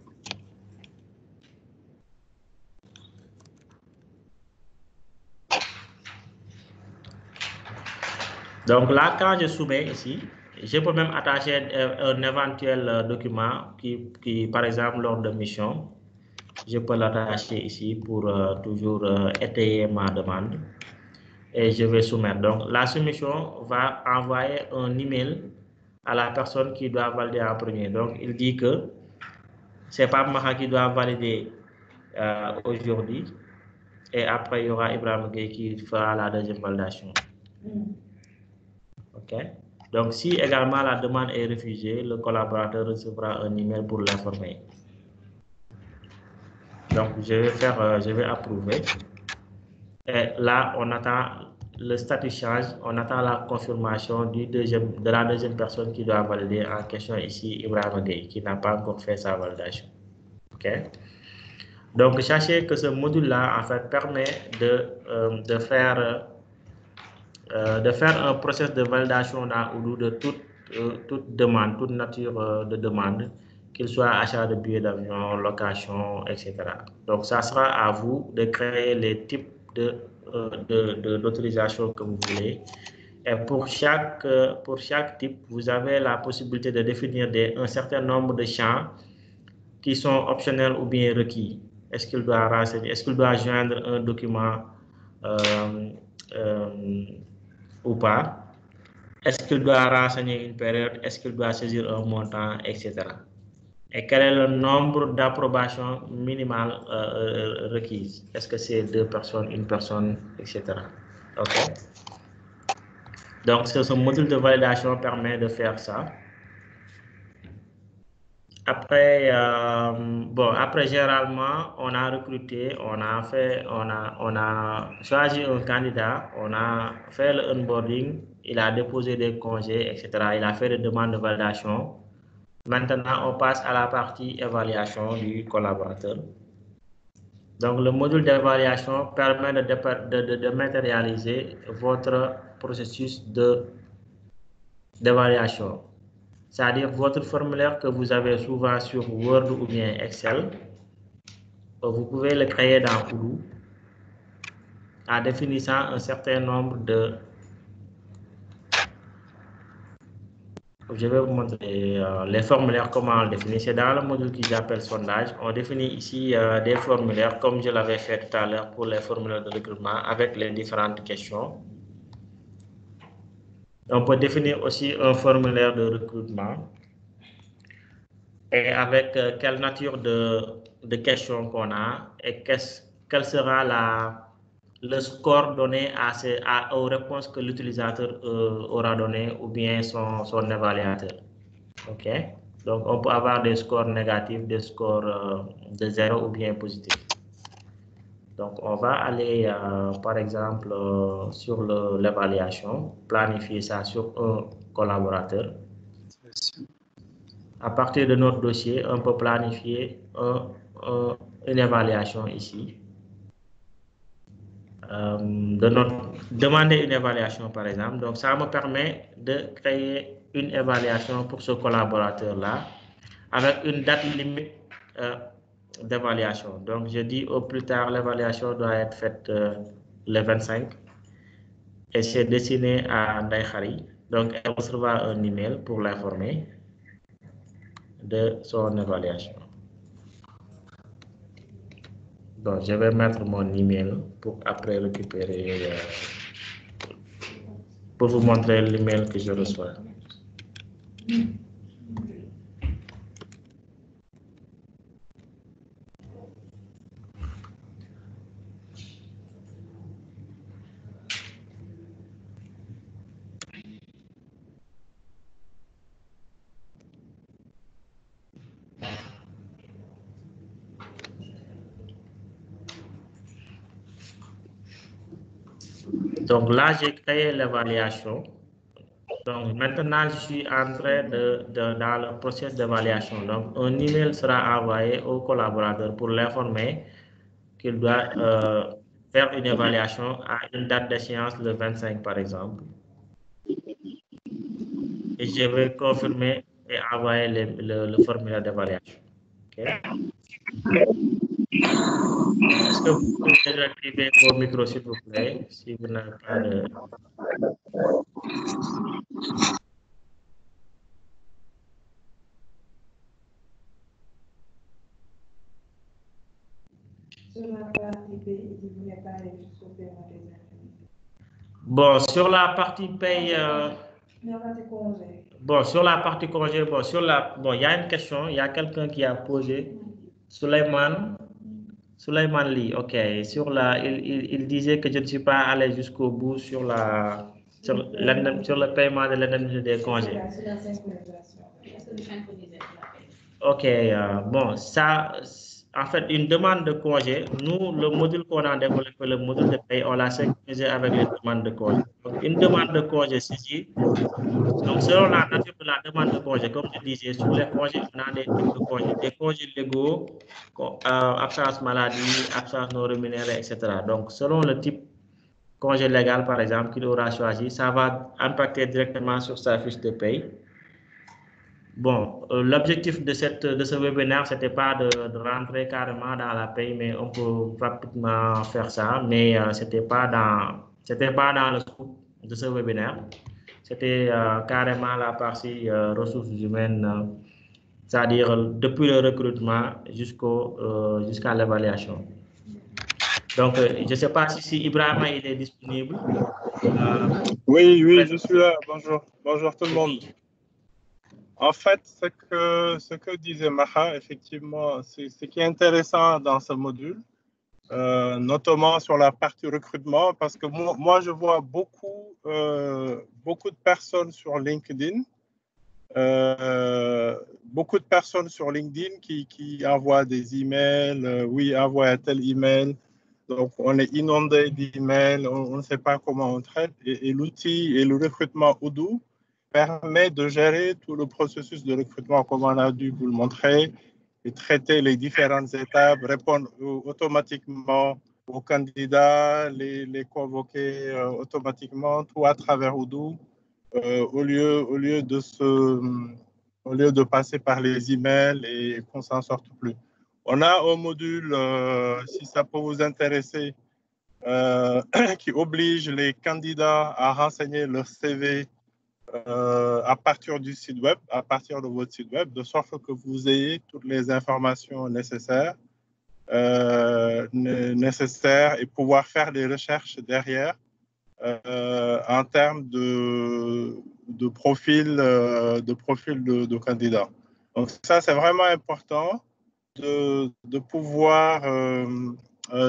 Donc là, quand je soumets ici, je peux même attacher un éventuel document qui, par exemple, lors de mission, je peux l'attacher ici pour toujours étayer ma demande et je vais soumettre. Donc la soumission va envoyer un email à la personne qui doit valider en premier. Donc il dit que c'est pas Maha qui doit valider aujourd'hui et après il y aura Ibrahim Gueye qui fera la deuxième validation. OK? Donc, si également la demande est refusée, le collaborateur recevra un email pour l'informer. Donc, je vais approuver. Et là, on attend le statut change, on attend la confirmation de la deuxième personne qui doit valider en question ici, Ibrahim Gueye, qui n'a pas encore fait sa validation. OK? Donc, sachez que ce module-là, en fait, permet de faire un processus de validation dans Odoo de toute demande, toute nature de demande, qu'il soit achat de billets d'avion, location, etc. Donc, ça sera à vous de créer les types d'autorisation que vous voulez. Et pour chaque type, vous avez la possibilité de définir un certain nombre de champs qui sont optionnels ou bien requis. Est-ce qu'il doit renseigner, est-ce qu'il doit joindre un document ou pas? Est-ce qu'il doit renseigner une période? Est-ce qu'il doit saisir un montant, etc. Et quel est le nombre d'approbations minimales requises? Est-ce que c'est 2 personnes, 1 personne, etc. OK. Donc, ce module de validation permet de faire ça. Après, après généralement, on a recruté, on a choisi un candidat, on a fait le onboarding, il a déposé des congés, etc. Il a fait des demandes de validation. Maintenant, on passe à la partie évaluation du collaborateur. Donc, le module d'évaluation permet de matérialiser votre processus d'évaluation. C'est-à-dire votre formulaire que vous avez souvent sur Word ou bien Excel. Vous pouvez le créer dans Odoo en définissant un certain nombre de... Je vais vous montrer les formulaires, comment on le définit. C'est dans le module qu'ils appellent sondage. On définit ici des formulaires comme je l'avais fait tout à l'heure pour les formulaires de recrutement avec les différentes questions. On peut définir aussi un formulaire de recrutement et avec quelle nature de questions qu'on a et quel sera le score donné aux réponses que l'utilisateur aura donné ou bien son évaluateur. OK? Donc, on peut avoir des scores négatifs, des scores de 0 ou bien positifs. Donc, on va aller, par exemple, sur l'évaluation, planifier ça sur un collaborateur. À partir de notre dossier, on peut planifier une évaluation ici. Demander une évaluation, par exemple. Donc, ça me permet de créer une évaluation pour ce collaborateur-là avec une date limite d'évaluation. Donc, je dis au plus tard, l'évaluation doit être faite le 25 et c'est destiné à Ndaïkhari. Donc, elle recevra un email pour l'informer de son évaluation. Donc, je vais mettre mon email pour après récupérer, pour vous montrer l'email que je reçois. Donc là, j'ai créé l'évaluation. Donc maintenant, je suis entré dans le processus d'évaluation. Donc un email sera envoyé au collaborateur pour l'informer qu'il doit faire une évaluation à une date d'échéance le 25 par exemple. Et je vais confirmer et envoyer le formulaire d'évaluation. Okay. Est-ce que vous pouvez désactiver vos micros, s'il vous plaît, si vous n'avez pas de... Bon, sur la partie paye... Bon, sur la partie congé, bon, il y a une question, il y a quelqu'un qui a posé, Souleymane Ly, ok, il disait que je ne suis pas allé jusqu'au bout sur le paiement de l'indemnité des congés. Ok, bon, ça, en fait, une demande de congé, nous, le module qu'on a développé, le module de paye, on l'a synchronisé avec les demandes de congé. Donc, une demande de congé saisie. Donc, selon la nature de la demande de congé, comme je disais, sur les congés, on a des types de congés, des congés légaux, absence maladie, absence non rémunérée, etc. Donc, selon le type congé légal, par exemple, qu'il aura choisi, ça va impacter directement sur sa fiche de paye. Bon, l'objectif de ce webinaire, ce n'était pas de rentrer carrément dans la paye, mais on peut rapidement faire ça, mais ce n'était pas dans le scope de ce webinaire. C'était carrément la partie ressources humaines, c'est-à-dire depuis le recrutement jusqu'à l'évaluation. Donc, je ne sais pas si Ibrahima il est disponible. Oui, je suis là. Bonjour tout le monde. En fait, ce que disait Maha, effectivement, ce qui est intéressant dans ce module, notamment sur la partie recrutement, parce que moi je vois beaucoup de personnes sur LinkedIn, qui envoient des emails, oui, envoie un tel email. Donc, on est inondé d'emails, on ne sait pas comment on traite. Et l'outil et le recrutement Odoo permet de gérer tout le processus de recrutement, comme on a dû vous le montrer, et traiter les différentes étapes, répondre automatiquement aux candidats, les convoquer automatiquement, tout à travers Odoo, au lieu de passer par les emails et qu'on s'en sorte plus. On a un module, si ça peut vous intéresser, qui oblige les candidats à renseigner leur CV à partir du site web, à partir de votre site web, de sorte que vous ayez toutes les informations nécessaires et pouvoir faire des recherches derrière en termes de profil de candidat. Donc ça, c'est vraiment important de pouvoir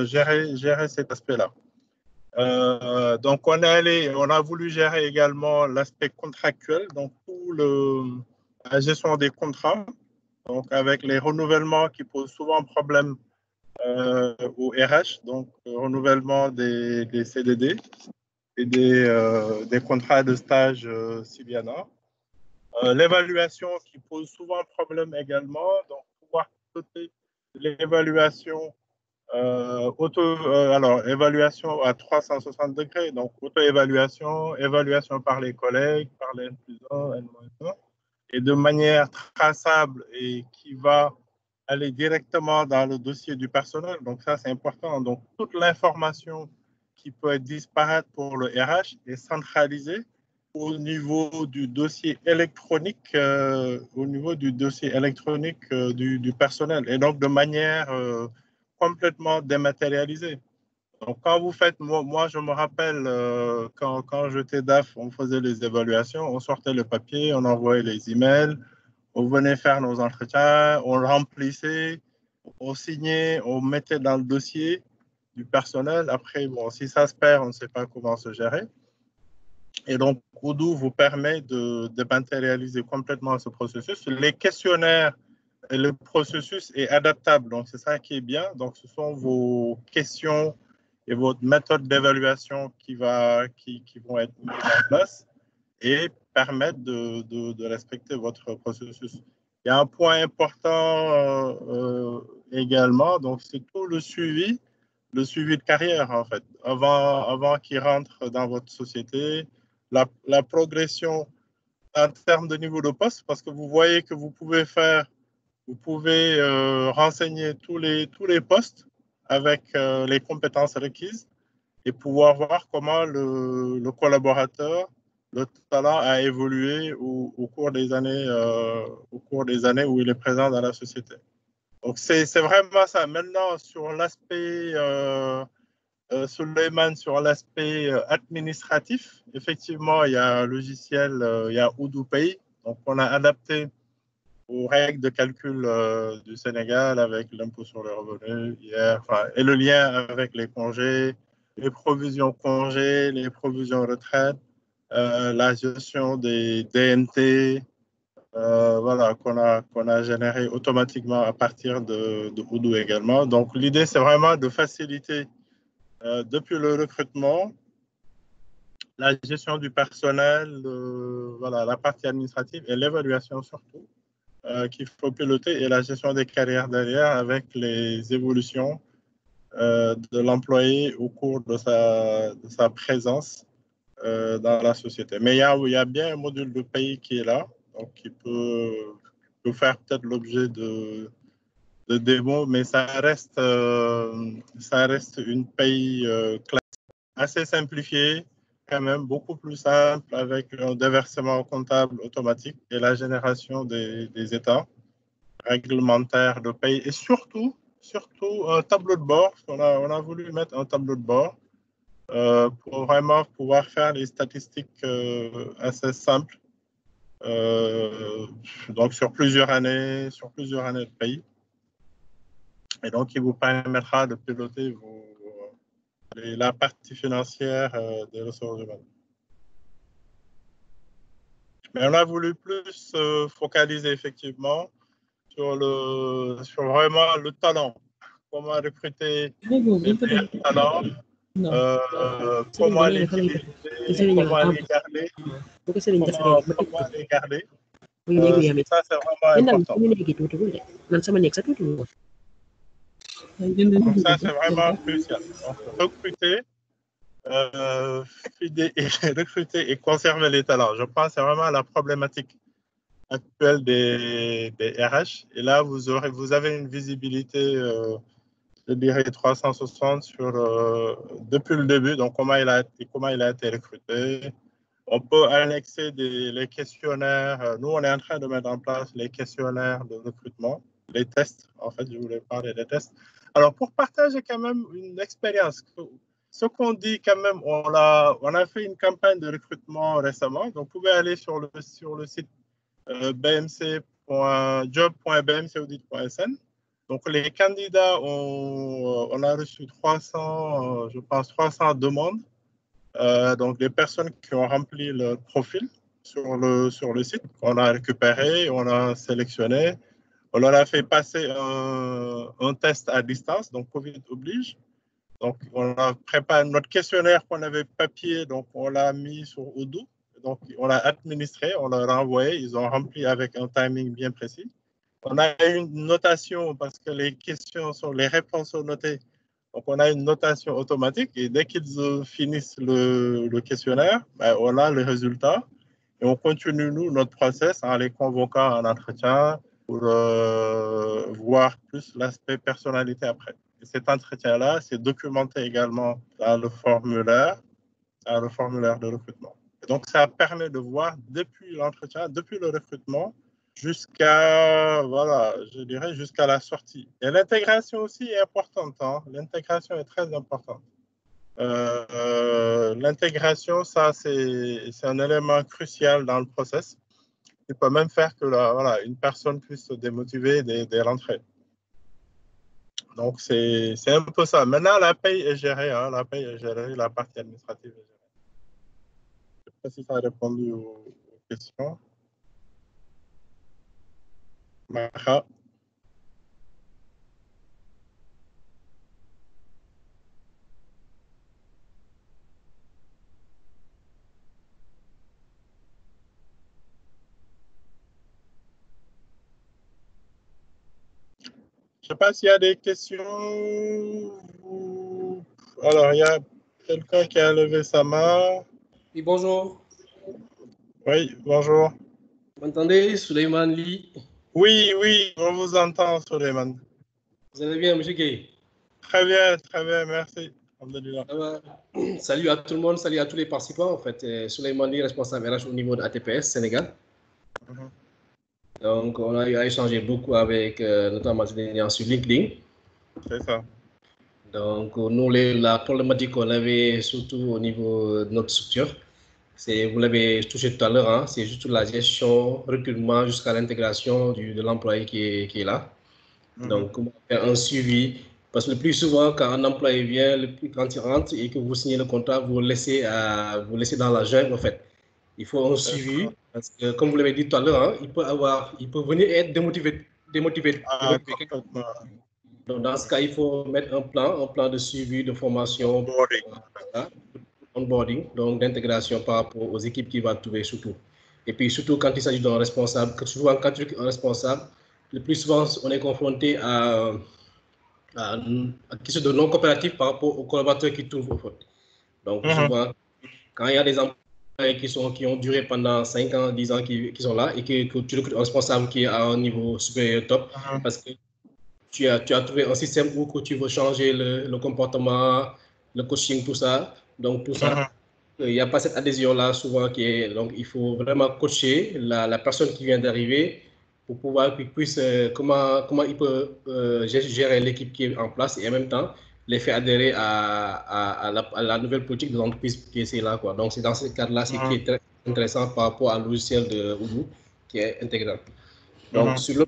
gérer cet aspect-là. Donc, on a voulu gérer également l'aspect contractuel, donc la gestion des contrats, donc avec les renouvellements qui posent souvent problème au RH, donc renouvellement des CDD et des contrats de stage Sylviana. L'évaluation qui pose souvent problème également, donc pouvoir noter l'évaluation alors, évaluation à 360 degrés, donc auto-évaluation, évaluation par les collègues, par les N+1, N-1, et de manière traçable et qui va aller directement dans le dossier du personnel. Donc ça, c'est important. Donc toute l'information qui peut être disparate pour le RH est centralisée au niveau du dossier électronique, du personnel, et donc de manière complètement dématérialisé. Donc, quand vous faites, moi je me rappelle, quand j'étais DAF, on faisait les évaluations, on sortait le papier, on envoyait les emails, on venait faire nos entretiens, on remplissait, on signait, on mettait dans le dossier du personnel. Après, bon, si ça se perd, on ne sait pas comment se gérer. Et donc, Odoo vous permet de dématérialiser complètement ce processus. Les questionnaires, le processus est adaptable, donc c'est ça qui est bien. Donc, ce sont vos questions et votre méthode d'évaluation qui vont être mises en place et permettre de respecter votre processus. Il y a un point important également, donc c'est tout le suivi de carrière en fait, avant qu'ils rentrent dans votre société, la progression en termes de niveau de poste, parce que vous voyez que vous pouvez renseigner tous les postes avec les compétences requises et pouvoir voir comment le collaborateur, le talent a évolué au cours des années où il est présent dans la société. Donc, c'est vraiment ça. Maintenant, sur l'aspect, Souleymane, sur l'aspect administratif, effectivement, il y a un logiciel, il y a Odoo Pay. Donc, on a adapté aux règles de calcul du Sénégal avec l'impôt sur le revenu et le lien avec les congés, les provisions congés, les provisions retraite, la gestion des DNT, voilà, qu'on a généré automatiquement à partir de Odoo également. Donc, l'idée, c'est vraiment de faciliter depuis le recrutement, la gestion du personnel, voilà, la partie administrative et l'évaluation surtout qu'il faut piloter et la gestion des carrières derrière avec les évolutions de l'employé au cours de sa présence dans la société. Mais il y a bien un module de paye qui est là, donc qui peut faire peut-être l'objet de démos, mais ça reste une paye classique, assez simplifiée, quand même beaucoup plus simple, avec un déversement comptable automatique et la génération des états réglementaires de paye et surtout un tableau de bord. On a voulu mettre un tableau de bord pour vraiment pouvoir faire les statistiques assez simples, donc sur plusieurs années de pays. Et donc, il vous permettra de piloter la partie financière des ressources humaines. Mais on a voulu plus focaliser effectivement sur vraiment le talent. Comment recruter les meilleurs talents, comment les fidéliser, comment les garder, comment les garder. Ça, c'est vraiment important. Donc ça, c'est vraiment crucial. Donc, recruter et conserver les talents. Je pense que c'est vraiment la problématique actuelle des RH. Et là, vous avez une visibilité, je dirais, 360 depuis le début, donc comment il a été recruté. On peut annexer les questionnaires. Nous, on est en train de mettre en place les questionnaires de recrutement, les tests. En fait, je voulais parler des tests. Alors, pour partager quand même une expérience, ce qu'on dit quand même, on a fait une campagne de recrutement récemment. Donc, vous pouvez aller sur le site job.bmcaudit.sn. Donc, les candidats, on a reçu 300 demandes. Donc, des personnes qui ont rempli leur profil sur le site qu'on a récupéré, on a sélectionné. On leur a fait passer un test à distance, donc Covid oblige. Donc, on a préparé notre questionnaire qu'on avait papier, donc on l'a mis sur Odoo. Donc, on l'a administré, on leur a envoyé, ils ont rempli avec un timing bien précis. On a eu une notation parce que les réponses sont notées. Donc, on a une notation automatique et dès qu'ils finissent le questionnaire, ben, on a le résultat et on continue, nous, notre process en les convoquant en entretien pour voir plus l'aspect personnalité après. Et cet entretien-là, c'est documenté également dans le formulaire de recrutement. Et donc, ça permet de voir depuis l'entretien, depuis le recrutement, jusqu'à la sortie. Et l'intégration aussi est importante. Hein. L'intégration est très importante. L'intégration, ça, c'est un élément crucial dans le process. Il peut même faire que une personne puisse se démotiver des rentrées. Donc, c'est un peu ça. Maintenant, la paye est gérée. Hein, la paye est gérée, la partie administrative est gérée. Je ne sais pas si ça a répondu aux questions. Maha. sais pas s'il y a des questions. Alors, il y a quelqu'un qui a levé sa main. Oui, bonjour. Oui, bonjour. Vous m'entendez, Souleymane Ly? Oui, oui, on vous entend, Souleymane. Vous allez bien, M. Gay? Très bien, merci. Salut à tout le monde, salut à tous les participants. En fait, Souleymane Ly, responsable RH au niveau de ATPS Sénégal. Donc, on a eu à échanger beaucoup avec notamment les gens sur LinkedIn. C'est ça. Donc, nous, la problématique qu'on avait surtout au niveau de notre structure, c'est, vous l'avez touché tout à l'heure, hein, c'est juste la gestion, recrutement jusqu'à l'intégration de l'employé qui est là. Donc, comment faire un suivi? Parce que le plus souvent, quand un employé vient, quand il rentre et que vous signez le contrat, vous laissez dans la jungle, en fait. Il faut un suivi, parce que, comme vous l'avez dit tout à l'heure, hein, il peut venir être démotivé. Donc, dans ce cas, il faut mettre un plan de suivi, de formation, onboarding, donc d'intégration par rapport aux équipes qui va trouver surtout. Et puis surtout quand il s'agit d'un responsable, souvent quand tu es un responsable, le plus souvent on est confronté à quelque chose de non coopératif par rapport aux collaborateurs qui trouvent au fait. Donc souvent, quand il y a des employés qui ont duré pendant 5 ans, 10 ans qui sont là et que tu recrutes un responsable qui est à un niveau supérieur top, parce que tu as trouvé un système où que tu veux changer le comportement, le coaching, tout ça. Donc tout ça, il n'y a pas cette adhésion-là souvent qui est... Donc il faut vraiment coacher la personne qui vient d'arriver pour pouvoir qu'il puisse, comment il peut gérer l'équipe qui est en place et en même temps les faire adhérer à la nouvelle politique de l'entreprise qui est là, quoi. Donc c'est dans ce cadre-là qui est très intéressant par rapport à le logiciel de Odoo qui est intégrant. Donc sur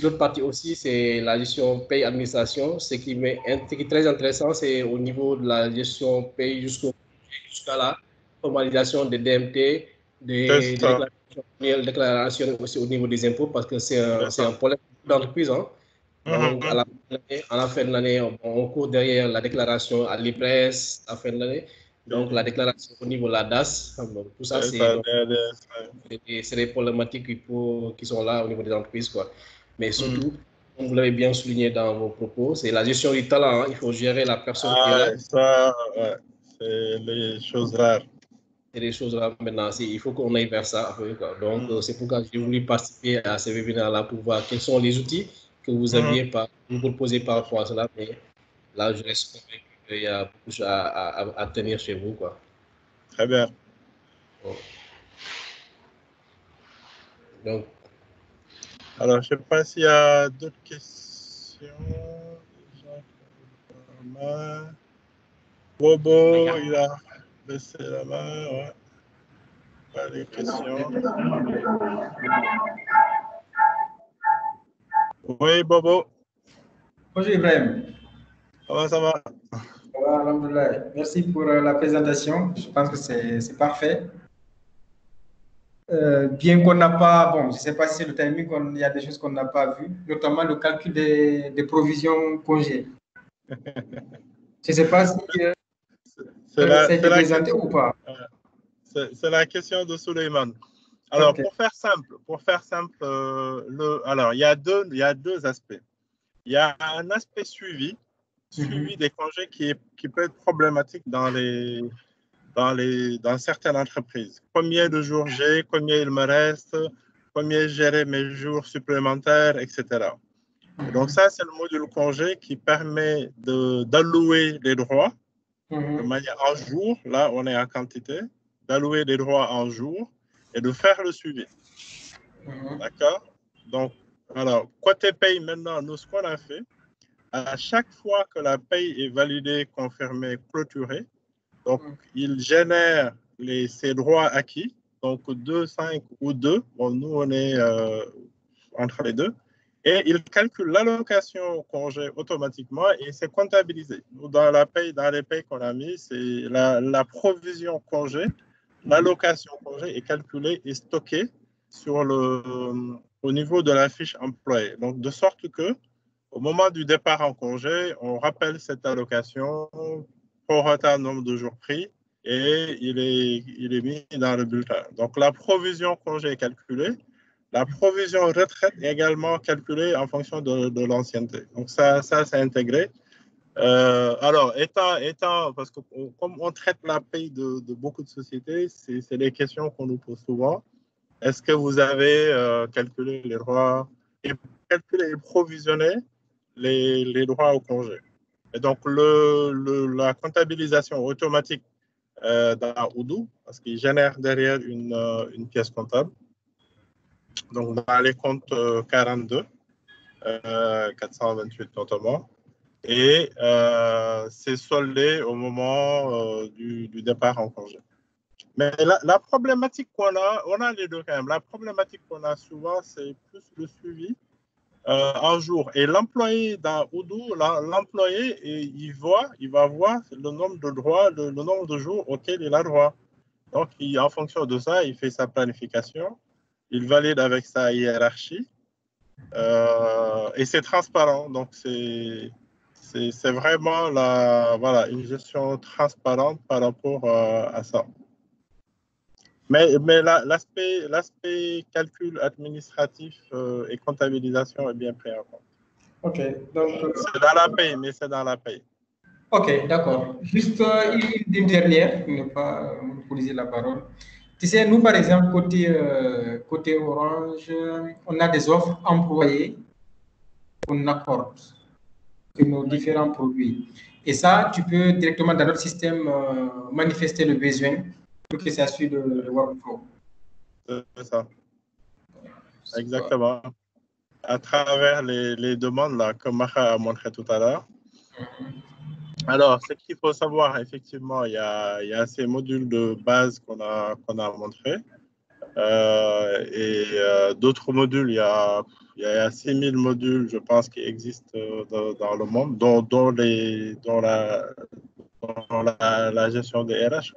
l'autre partie aussi, c'est la gestion paye-administration. Ce qui est très intéressant, c'est au niveau de la gestion paye jusqu'à la formalisation des DMT, des déclarations aussi au niveau des impôts, parce que c'est un problème d'entreprise. Hein. Donc, à la fin de l'année, on court derrière la déclaration à l'IPRES à la fin de l'année. Donc, la déclaration au niveau de la DAS, tout ça, c'est des problématiques qui sont là au niveau des entreprises, quoi. Mais surtout, comme vous l'avez bien souligné dans vos propos, c'est la gestion du talent. Hein. Il faut gérer la personne qui est là. Ça, ouais, c'est les choses rares. C'est des choses rares maintenant. Il faut qu'on aille vers ça. Quoi. Donc, c'est pourquoi j'ai voulu participer à ce webinaire-là pour voir quels sont les outils que vous aviez vous proposez par rapport à cela. Mais là, je reste convaincu qu'il y a beaucoup de choses à tenir chez vous, quoi. Très bien. Bon. Donc, alors, je ne sais pas s'il y a d'autres questions. Bobo, il a baissé la main. Ouais. Pas de questions. Oui, Bobo. Bonjour Ibrahim. Comment ça va? Ça va, alhamdoulilah. Merci pour la présentation. Je pense que c'est parfait. Bien qu'on n'a pas, bon, je ne sais pas si c'est le timing, il y a des choses qu'on n'a pas vues, notamment le calcul des provisions congés. Je ne sais pas si ça a été présenté ou pas. C'est la question de Souleymane. Alors, pour faire simple, alors, il y a deux aspects. Il y a un aspect suivi des congés qui peut être problématique dans certaines entreprises. Combien de jours j'ai, combien il me reste, combien gérer mes jours supplémentaires, etc. Et donc ça, c'est le module congé qui permet d'allouer les droits de manière en jour. Là, on est en quantité, d'allouer les droits en jour et de faire le suivi. D'accord? Donc, alors, côté paye, maintenant, nous, ce qu'on a fait, à chaque fois que la paye est validée, confirmée, clôturée, donc, il génère ses droits acquis, donc 2, 5 ou 2. Bon, nous, on est entre les deux. Et il calcule l'allocation congé automatiquement et c'est comptabilisé. Nous, dans les payes qu'on a mis, c'est la provision congé, l'allocation congé est calculée et stockée au niveau de la fiche employée. Donc, de sorte que au moment du départ en congé, on rappelle cette allocation prorata nombre de jours pris et il est mis dans le bulletin. Donc, la provision congé est calculée, La provision retraite est également calculée en fonction de l'ancienneté. Donc ça c'est intégré. Alors, parce que comme on traite la paye de beaucoup de sociétés, c'est des questions qu'on nous pose souvent. Est-ce que vous avez calculé les droits et calculé et provisionné les droits au congé? Et donc, la comptabilisation automatique dans Odoo, parce qu'il génère derrière une pièce comptable. Donc, dans les comptes 42, 428 notamment. Et c'est soldé au moment du départ en congé. Mais la problématique qu'on a, on a les deux quand même. La problématique qu'on a souvent, c'est plus le suivi un jour. Et l'employé dans Odoo, l'employé, il va voir le nombre de droits, le nombre de jours auxquels il a droit. Donc, en fonction de ça, il fait sa planification, il valide avec sa hiérarchie et c'est transparent. Donc, c'est vraiment une gestion transparente par rapport à ça. Mais l'aspect calcul administratif et comptabilisation est bien pris en compte. OK. Donc, c'est dans la paye, mais c'est dans la paye. OK, d'accord. Juste une dernière, pour ne pas monopoliser la parole. Tu sais, nous, par exemple, côté Orange, on a des offres employées qu'on accorde sur nos différents produits. Et ça, tu peux directement dans notre système manifester le besoin pour que ça suive le workflow. C'est ça. Exactement. À travers les demandes là, que Maha a montré tout à l'heure. Alors, ce qu'il faut savoir, effectivement, il y a ces modules de base qu'on a montrés. Et d'autres modules, il y a 6000 modules, je pense, qui existent dans le monde, dont la gestion des RH.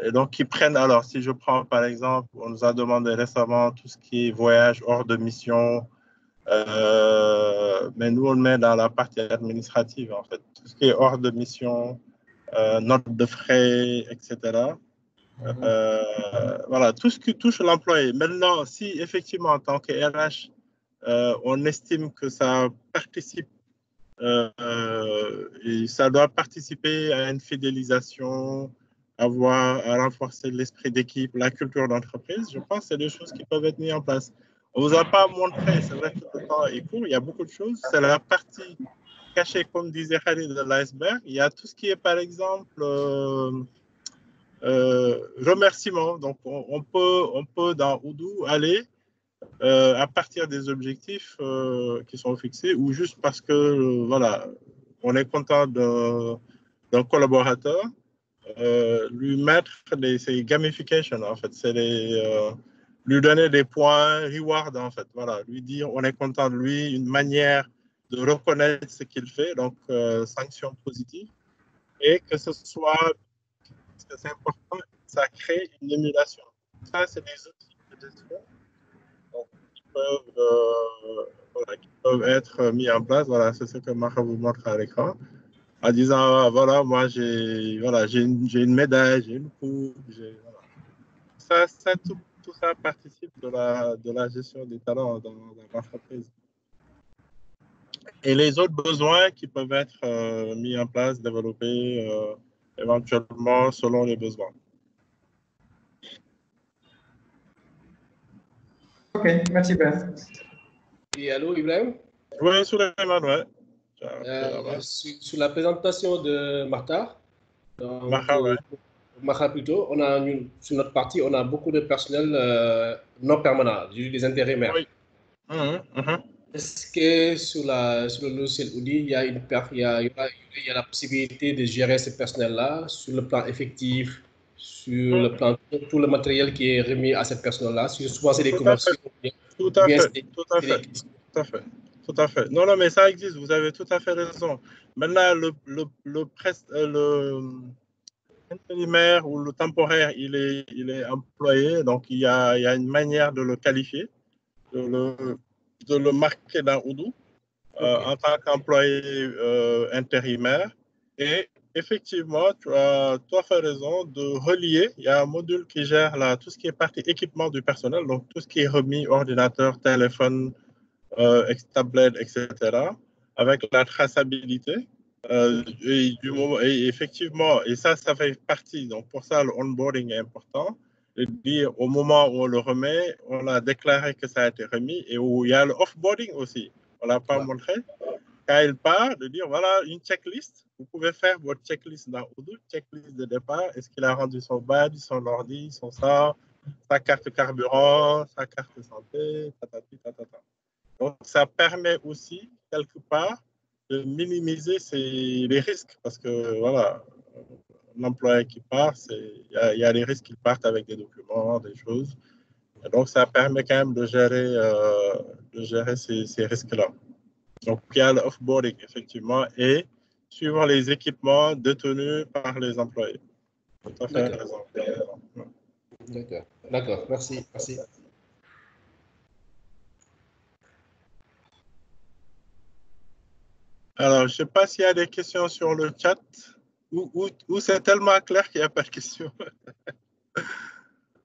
Et donc, qui prennent, alors, si je prends par exemple, on nous a demandé récemment tout ce qui est voyage hors de mission, mais nous, on le met dans la partie administrative, en fait. Tout ce qui est hors de mission, notes de frais, etc. Voilà, tout ce qui touche l'employé. Maintenant, si effectivement, en tant que RH, on estime que ça participe et ça doit participer à une fidélisation, à renforcer l'esprit d'équipe, la culture d'entreprise, je pense que c'est des choses qui peuvent être mises en place. On ne vous a pas montré, c'est vrai que le temps est court, il y a beaucoup de choses. C'est la partie cachée, comme disait Khalid, de l'iceberg. Il y a tout ce qui est, par exemple, remerciements. Donc, on peut dans Odoo aller à partir des objectifs qui sont fixés ou juste parce que, voilà, on est content d'un collaborateur, lui mettre ces gamification, en fait, c'est lui donner des points reward, en fait, voilà, lui dire on est content de lui, une manière de reconnaître ce qu'il fait, donc sanction positive, et que ce soit, parce que c'est important, ça crée une émulation. Ça, c'est des outils de gestion qui peuvent être mis en place. Voilà, c'est ce que Maha vous montre à l'écran. En disant, voilà, moi, j'ai une médaille, j'ai une coupe. Voilà. Tout ça participe de la gestion des talents dans l'entreprise. Et les autres besoins qui peuvent être mis en place, développés éventuellement selon les besoins. OK, merci Ben. Et allô, Ibrahim? Oui, Souleymane, oui. Sur la présentation de Martha, Maha plutôt, sur notre partie, on a beaucoup de personnel non permanent, des intérimaires. Oui. Est-ce que sur le logiciel Odoo, il y a la possibilité de gérer ce personnel-là sur le plan effectif, sur le plan tout le matériel qui est remis à cette personne-là? Souvent, c'est des commerciaux. Tout à fait. Non, mais ça existe, vous avez tout à fait raison. Maintenant, l'intérimaire ou le temporaire, il est employé, donc il y a une manière de le qualifier, de le marquer dans Odoo en tant qu'employé intérimaire et effectivement, tu as tout à fait raison de relier. Il y a un module qui gère tout ce qui est partie équipement du personnel, donc tout ce qui est remis, ordinateur, téléphone, tablette, etc., avec la traçabilité. Et effectivement, et ça fait partie. Donc, pour ça, le onboarding est important. De dire au moment où on le remet, on a déclaré que ça a été remis et où il y a le offboarding aussi. On ne l'a pas montré. Quand il part, de dire voilà une checklist. Vous pouvez faire votre checklist dans Odoo, checklist de départ. Est-ce qu'il a rendu son badge, son ordi, son sa carte carburant, sa carte santé, tatata. Donc, ça permet aussi, quelque part, de minimiser les risques parce que, voilà, l'employé qui part, il y a des risques qu'il parte avec des documents, des choses. Et donc, ça permet quand même de gérer ces risques-là. Donc, il y a l'offboarding, effectivement, et suivre les équipements détenus par les employés. Tout à fait raison. D'accord, merci. Alors, je ne sais pas s'il y a des questions sur le chat ou c'est tellement clair qu'il n'y a pas de questions.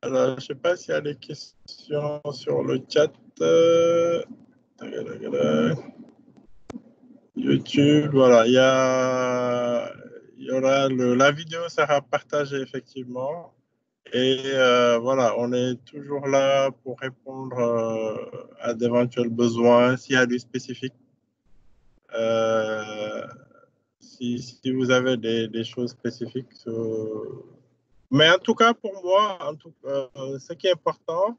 Alors, je ne sais pas s'il y a des questions sur le chat. YouTube, voilà, il y aura la vidéo sera partagée effectivement. Et voilà, on est toujours là pour répondre à d'éventuels besoins, s'il y a du spécifique. Si vous avez des choses spécifiques. Mais en tout cas, pour moi, ce qui est important,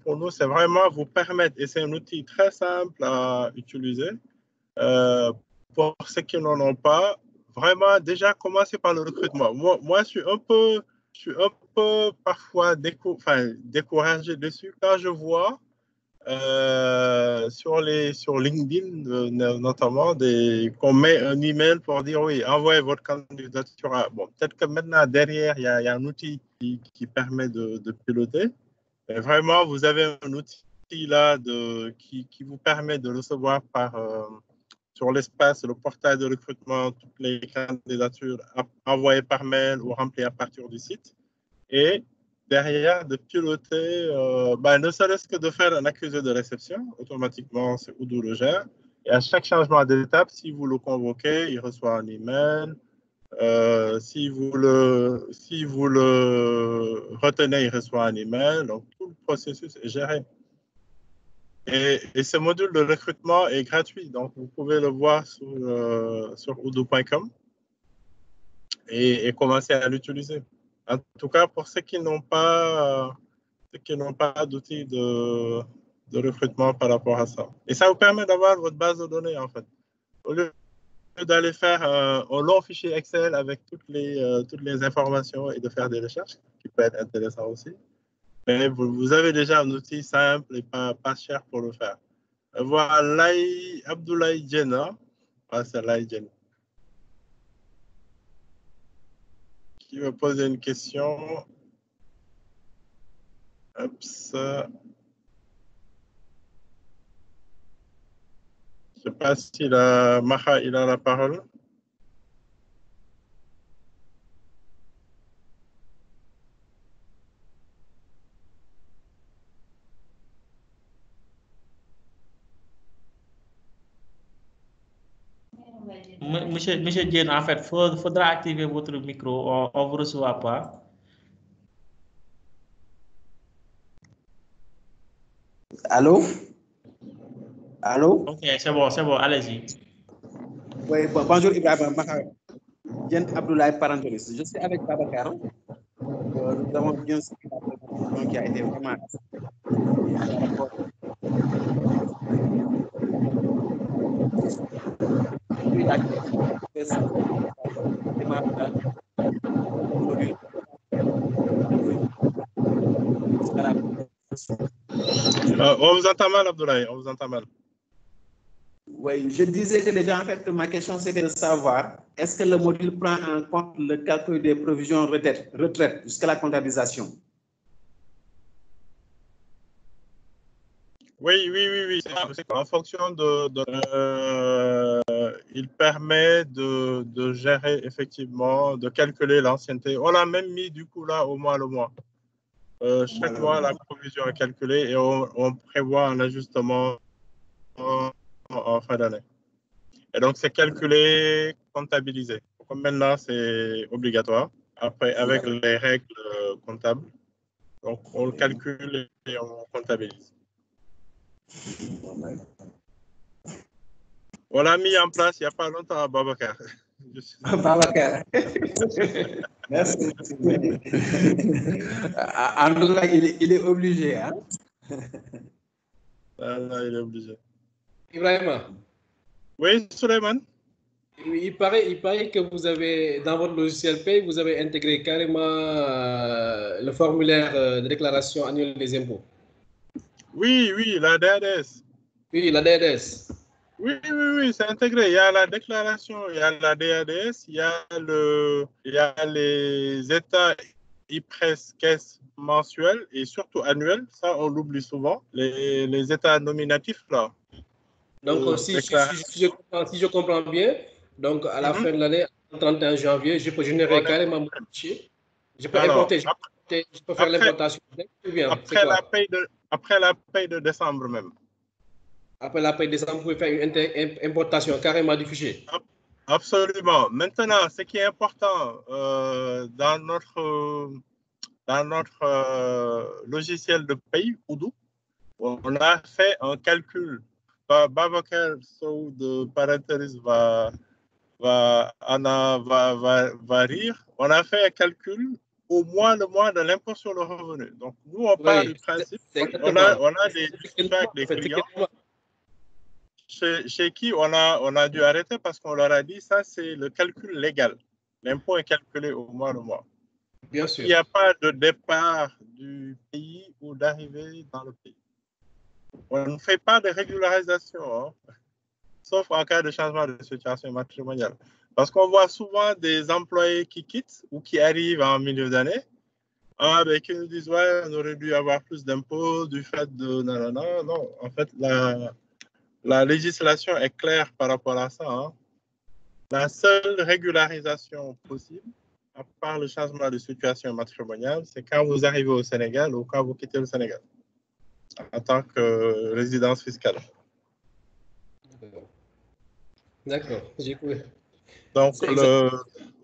pour nous, c'est vraiment vous permettre, et c'est un outil très simple à utiliser, pour ceux qui n'en ont pas, vraiment déjà commencer par le recrutement. Moi je suis un peu parfois découragé dessus quand je vois sur LinkedIn notamment qu'on met un email pour dire oui, envoyez votre candidature. Bon, peut-être que maintenant derrière il y a un outil qui permet de piloter. Mais vraiment, vous avez un outil là qui vous permet de recevoir sur l'espace, le portail de recrutement, toutes les candidatures envoyées par mail ou remplies à partir du site. Et derrière, de piloter, ne serait-ce que de faire un accusé de réception, automatiquement, c'est Odoo le gère. Et à chaque changement d'étape, si vous le convoquez, il reçoit un email. Si vous le retenez, il reçoit un email. Donc, tout le processus est géré. Et ce module de recrutement est gratuit, donc vous pouvez le voir sur odoo.com et commencer à l'utiliser. En tout cas, pour ceux qui n'ont pas d'outils de recrutement par rapport à ça. Et ça vous permet d'avoir votre base de données, en fait. Au lieu d'aller faire un long fichier Excel avec toutes les informations et de faire des recherches, qui peut être intéressant aussi. Mais vous avez déjà un outil simple et pas cher pour le faire. Voilà, Abdoulaye Djena. Ah, c'est Laï Djena. Qui me pose une question. Oups. Je ne sais pas si Maha il a la parole. Monsieur Dien, en fait, il faudra activer votre micro. On ne vous reçoit pas. Allô? Allô? Ok, c'est bon, allez-y. Oui, bonjour Ibrahim Dien Abdoulaye Parantolis. Je suis avec Babacar. Nous avons bien suivi la présentation qui a été vraiment On vous entend mal, Abdoulaye, on vous entend mal. Oui, je disais que déjà, en fait, ma question, c'était de savoir, est-ce que le module prend en compte le calcul des provisions retraite jusqu'à la comptabilisation? Oui. En fonction il permet de gérer effectivement, de calculer l'ancienneté. On l'a même mis du coup là au mois le mois. Chaque mois, la provision est calculée et on prévoit un ajustement en fin d'année. Et donc, c'est calculé, comptabilisé. Comme maintenant, c'est obligatoire, après, avec les règles comptables. Donc, on le calcule et on comptabilise. On l'a mis en place il n'y a pas longtemps à Babacar. Babacar. Merci. En tout cas, il est obligé. Hein? Là, il est obligé. Ibrahima. Oui, Suleiman. Il paraît que vous avez, dans votre logiciel Pay, vous avez intégré carrément le formulaire de déclaration annuelle des impôts. Oui, la DADS. Oui, la DADS. Oui, c'est intégré. Il y a la déclaration, il y a la DADS, il y a les états IPRES caisse mensuels et surtout annuels. Ça, on l'oublie souvent. Les états nominatifs, là. Donc, si je comprends bien, donc à la fin de l'année, le 31 janvier, je peux générer carrément mon fichier. Je peux importer, je peux faire l'importation. Après la paye de décembre même. Après la paye de décembre, vous pouvez faire une importation carrément du fichier. Absolument. Maintenant, ce qui est important dans notre logiciel de paye, Odoo, on a fait un calcul. Babacar Sow de Parenteris va rire. On a fait un calcul au mois de l'impôt sur le revenu. Donc, nous, on part du principe, on a des discussions avec des clients chez qui on a dû arrêter parce qu'on leur a dit ça, c'est le calcul légal. L'impôt est calculé au mois le mois. Bien sûr. Il n'y a pas de départ du pays ou d'arrivée dans le pays. On ne fait pas de régularisation, hein, sauf en cas de changement de situation matrimoniale. Parce qu'on voit souvent des employés qui quittent ou qui arrivent en milieu d'année, qui nous disent ouais, on aurait dû avoir plus d'impôts du fait de nanana. Non, en fait, la législation est claire par rapport à ça. Hein. La seule régularisation possible, à part le changement de situation matrimoniale, c'est quand vous arrivez au Sénégal ou quand vous quittez le Sénégal en tant que résidence fiscale. D'accord, j'ai compris. Donc,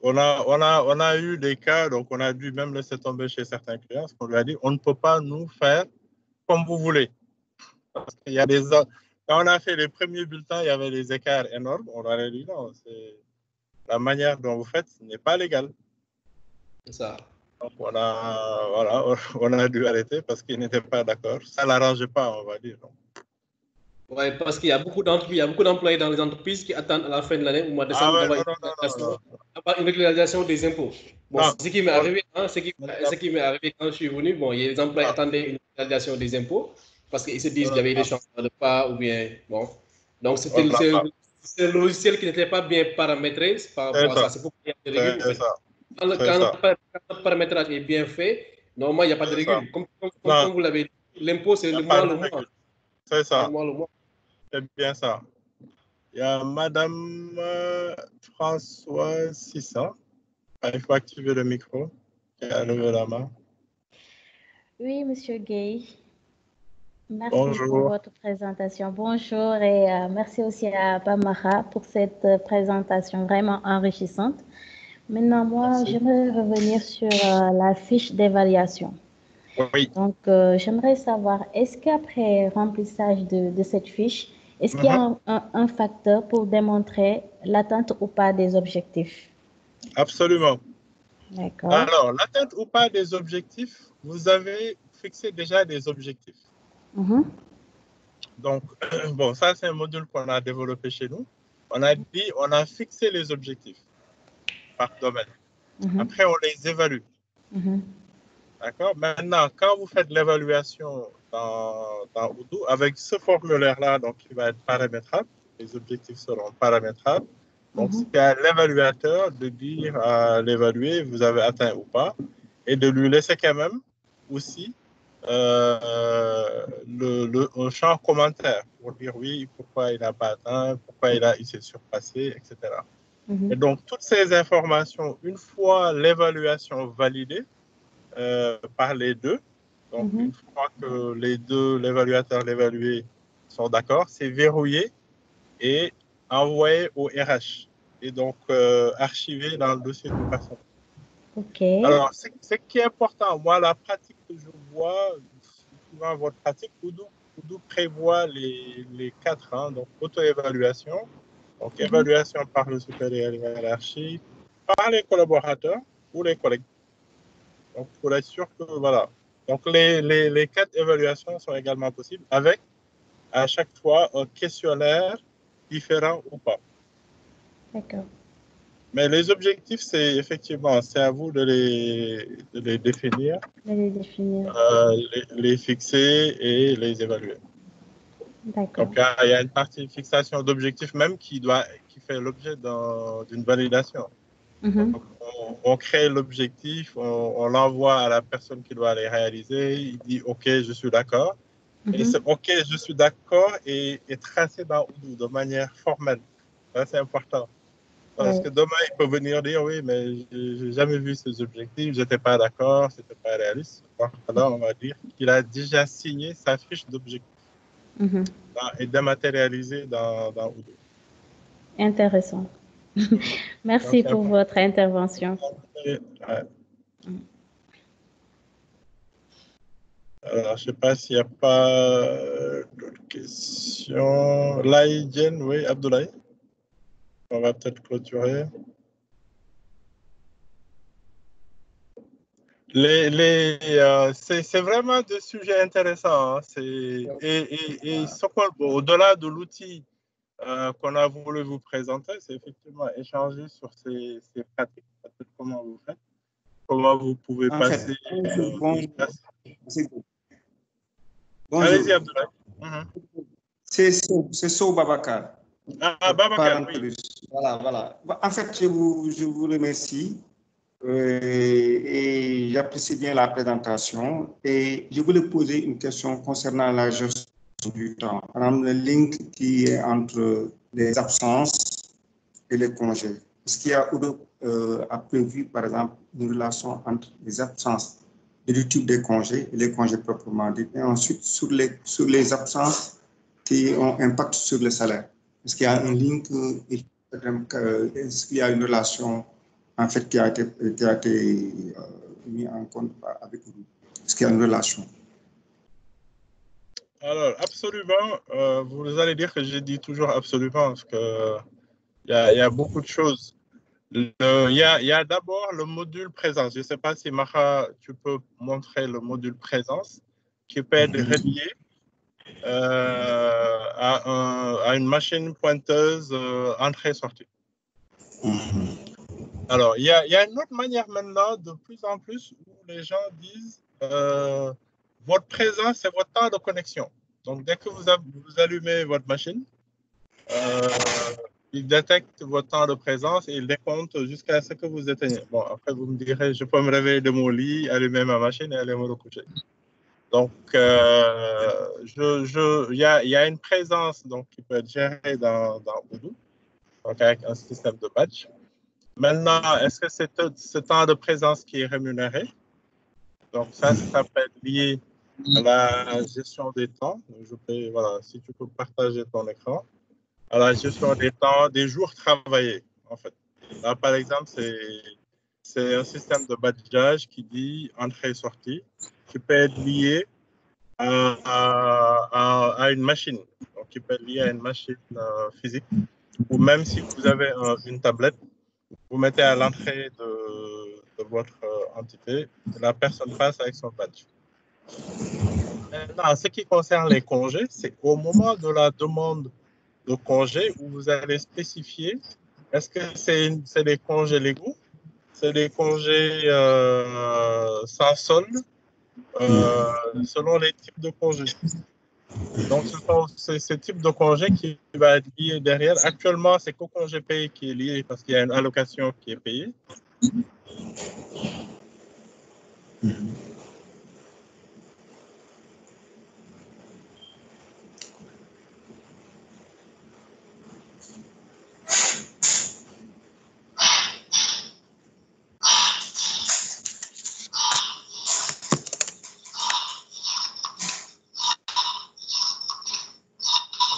on a eu des cas, donc on a dû même laisser tomber chez certains clients, parce qu'on lui a dit, on ne peut pas nous faire comme vous voulez. Parce qu'il y a quand on a fait les premiers bulletins, il y avait des écarts énormes. On leur a dit, non, la manière dont vous faites n'est pas légale. C'est ça. Donc, on a dû arrêter parce qu'ils n'étaient pas d'accord. Ça ne l'arrangeait pas, on va dire. Oui, parce qu'il y a beaucoup d'employés dans les entreprises qui attendent à la fin de l'année, au mois de décembre, d'avoir une régularisation des impôts. Bon, ce qui m'est arrivé, quand je suis venu, bon, il y a des employés qui attendaient une régularisation des impôts parce qu'ils se disent qu'il y avait des changements de pas ou bien, bon. Donc, c'est le logiciel qui n'était pas bien paramétré par rapport à ça. C'est pourquoi il y a des régules. En fait. Quand le paramétrage est bien fait, normalement, il n'y a pas de régule. Comme vous l'avez dit, l'impôt, c'est le mois. C'est ça. C'est bien ça. Il y a Madame Françoise Sissa. Il faut activer le micro. Qui a levé la main. Oui, Monsieur Gay. Merci Bonjour. pour votre présentation. Bonjour et merci aussi à Bamara pour cette présentation vraiment enrichissante. Maintenant, moi, j'aimerais revenir sur la fiche d'évaluation. Oui. Donc, j'aimerais savoir, est-ce qu'après remplissage de cette fiche, est-ce qu'il y a un facteur pour démontrer l'atteinte ou pas des objectifs? Absolument. D'accord. Alors, l'atteinte ou pas des objectifs, vous avez fixé déjà des objectifs. Donc, bon, ça, c'est un module qu'on a développé chez nous. On a fixé les objectifs par domaine. Après, on les évalue. D'accord? Maintenant, quand vous faites l'évaluation dans Odoo, avec ce formulaire-là, donc il va être paramétrable, les objectifs seront paramétrables. Donc, c'est à l'évaluateur de dire à l'évalué, vous avez atteint ou pas, et de lui laisser quand même aussi un champ commentaire pour dire oui, pourquoi il n'a pas atteint, pourquoi il s'est surpassé, etc. Et donc, toutes ces informations, une fois l'évaluation validée par les deux, donc une fois que les deux, l'évaluateur et l'évalué, sont d'accord, c'est verrouillé et envoyé au RH et donc archivé dans le dossier de personne. OK. Alors, ce qui est important, moi, la pratique que je vois, souvent votre pratique, Odoo prévoit les 4 ans, donc auto-évaluation, donc évaluation par le supérieur hiérarchique, par les collaborateurs ou les collègues. Donc, pour être sûr que, voilà. Donc, les 4 évaluations sont également possibles avec, à chaque fois, un questionnaire différent ou pas. D'accord. Mais les objectifs, c'est effectivement, c'est à vous de les définir, les fixer et les évaluer. D'accord. Donc, il y a une partie fixation d'objectifs même qui fait l'objet d'une validation. Donc, on crée l'objectif, on l'envoie à la personne qui doit les réaliser, il dit « OK, je suis d'accord ». Et ce « OK, je suis d'accord » est tracé dans Odoo de manière formelle. Ça, c'est important. Parce que demain, il peut venir dire « Oui, mais je n'ai jamais vu ces objectifs, je n'étais pas d'accord, ce n'était pas réaliste ». Alors, on va dire qu'il a déjà signé sa fiche d'objectif et dématérialisé dans Odoo. Intéressant. Merci pour votre intervention. Alors, je ne sais pas s'il n'y a pas d'autres questions. Laïdjen, oui, Abdoulaye. On va peut-être clôturer. C'est vraiment des sujets intéressants. Hein. Et au-delà de l'outil qu'on a voulu vous présenter, c'est effectivement échanger sur ces pratiques. Comment vous faites, comment vous pouvez passer. Bonjour. Allez-y, Abdoulaye. C'est So Babacar. Babacar, oui. Voilà. En fait, je vous remercie et j'apprécie bien la présentation. Et je voulais poser une question concernant la gestion du temps. Par exemple, le link qui est entre les absences et les congés. Est-ce qu'il y a prévu, par exemple, une relation entre les absences du type des congés et les congés proprement dits, et ensuite sur les absences qui ont impact sur le salaire? Est-ce qu'il y a un link, est-ce qu'il y a une relation en fait qui a été mise en compte avec vous? Est-ce qu'il y a une relation? Alors, absolument, vous allez dire que j'ai dit toujours absolument, parce qu'il y a beaucoup de choses. Il y a d'abord le module présence. Je ne sais pas si Maha, tu peux montrer le module présence qui peut être relié à une machine pointeuse entrée-sortie. Alors, il y a une autre manière maintenant, de plus en plus, où les gens disent votre présence, c'est votre temps de connexion. Donc, dès que vous allumez votre machine, il détecte votre temps de présence et il décompte jusqu'à ce que vous éteignez. Bon, après, vous me direz, je peux me réveiller de mon lit, allumer ma machine et aller me recoucher. Donc, il y a une présence donc, qui peut être gérée dans Odoo, donc avec un système de batch. Maintenant, est-ce que c'est ce temps de présence qui est rémunéré? Donc, ça peut être lié à la gestion des temps. Voilà, si tu peux partager ton écran. À la gestion des temps, des jours travaillés, en fait. Là, par exemple, c'est un système de badgeage qui dit entrée-sortie, qui peut être lié à une machine, donc qui peut être lié à une machine physique, ou même si vous avez une tablette, vous mettez à l'entrée de votre entité, la personne passe avec son badge. Maintenant, en ce qui concerne les congés, c'est au moment de la demande de congés où vous allez spécifier est-ce que c'est des congés légaux, c'est des congés sans solde, selon les types de congés. Donc, c'est ce type de congé qui va être lié derrière. Actuellement, c'est qu'au congé payé qui est lié parce qu'il y a une allocation qui est payée.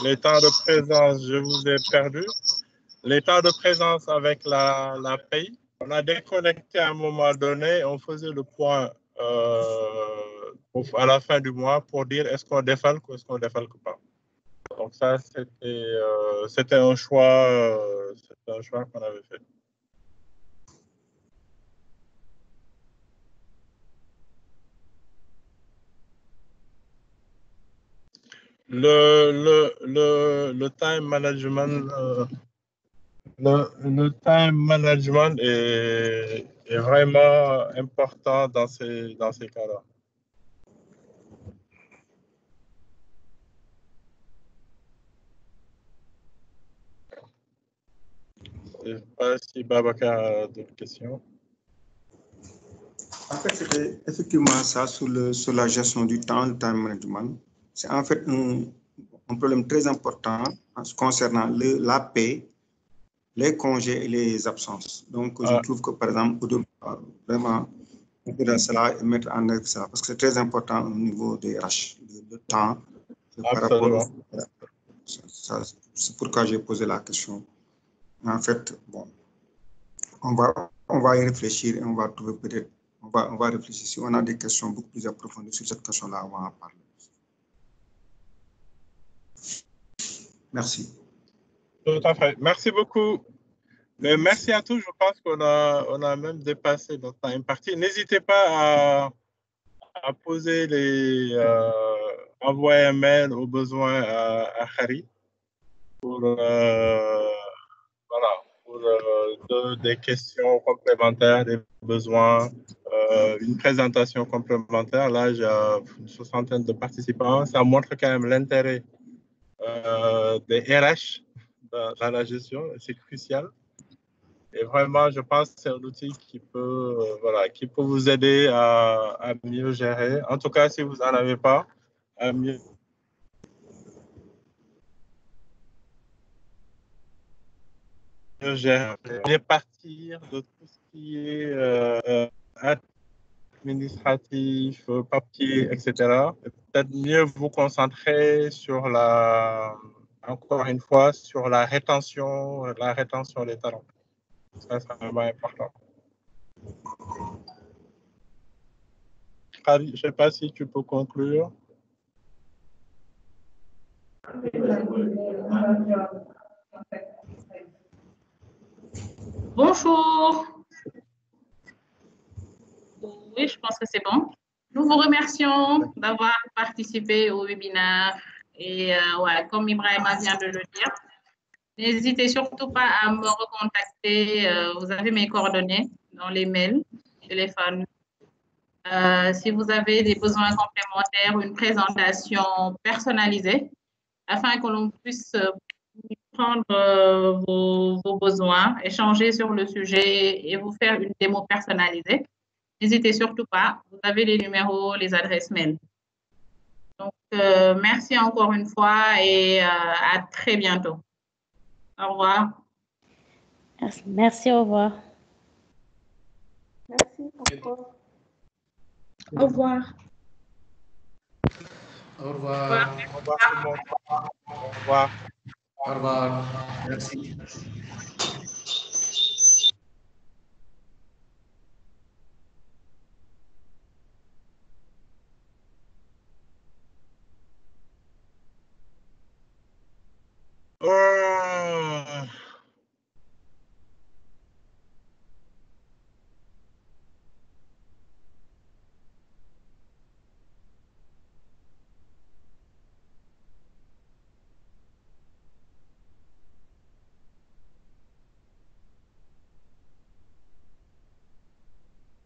les temps de présence, je vous ai perdu. Les temps de présence avec la paye. On a déconnecté à un moment donné, on faisait le point à la fin du mois pour dire est-ce qu'on défalque ou est-ce qu'on défalque pas. Donc ça, c'était un choix qu'on avait fait. Le time management, le time management est vraiment important dans ces cas-là. Je ne sais pas si Babacar a d'autres questions. En fait, c'était effectivement ça sur la gestion du temps, le time management. C'est en fait un problème très important concernant la paie, les congés et les absences. Donc, je trouve que, par exemple, vraiment, on peut cela et mettre en œuvre cela, parce que c'est très important au niveau des RH, le temps. Par rapport c'est pourquoi j'ai posé la question. En fait, bon, on va y réfléchir et on va trouver peut-être, on va réfléchir. Si on a des questions beaucoup plus approfondies sur cette question-là, on va en parler. Merci. Tout à fait. Merci beaucoup. Mais merci à tous. Je pense qu'on a même dépassé notre temps imparti. N'hésitez pas à poser envoyer un mail au besoin à Harry pour des questions complémentaires, des besoins, une présentation complémentaire. Là, j'ai une 60aine de participants. Ça montre quand même l'intérêt des RH dans la gestion. C'est crucial. Et vraiment, je pense que c'est un outil qui peut vous aider à mieux gérer. En tout cas, si vous n'en avez pas, à mieux gérer. Et partir de tout ce qui est administratif, papier, etc. Peut-être mieux vous concentrer sur encore une fois, sur la rétention des talents. Ça, c'est vraiment important. Je ne sais pas si tu peux conclure. Bonjour. Oui, je pense que c'est bon. Nous vous remercions d'avoir participé au webinaire et comme Ibrahima vient de le dire, n'hésitez surtout pas à me recontacter. Vous avez mes coordonnées dans les mails, téléphone. Si vous avez des besoins complémentaires ou une présentation personnalisée, afin que l'on puisse prendre vos besoins, échanger sur le sujet et vous faire une démo personnalisée, n'hésitez surtout pas. Vous avez les numéros, les adresses mail. Donc, merci encore une fois et à très bientôt. Au revoir. Merci, au revoir. Merci, au revoir. Au revoir. Au revoir. Au revoir. Au revoir. Merci.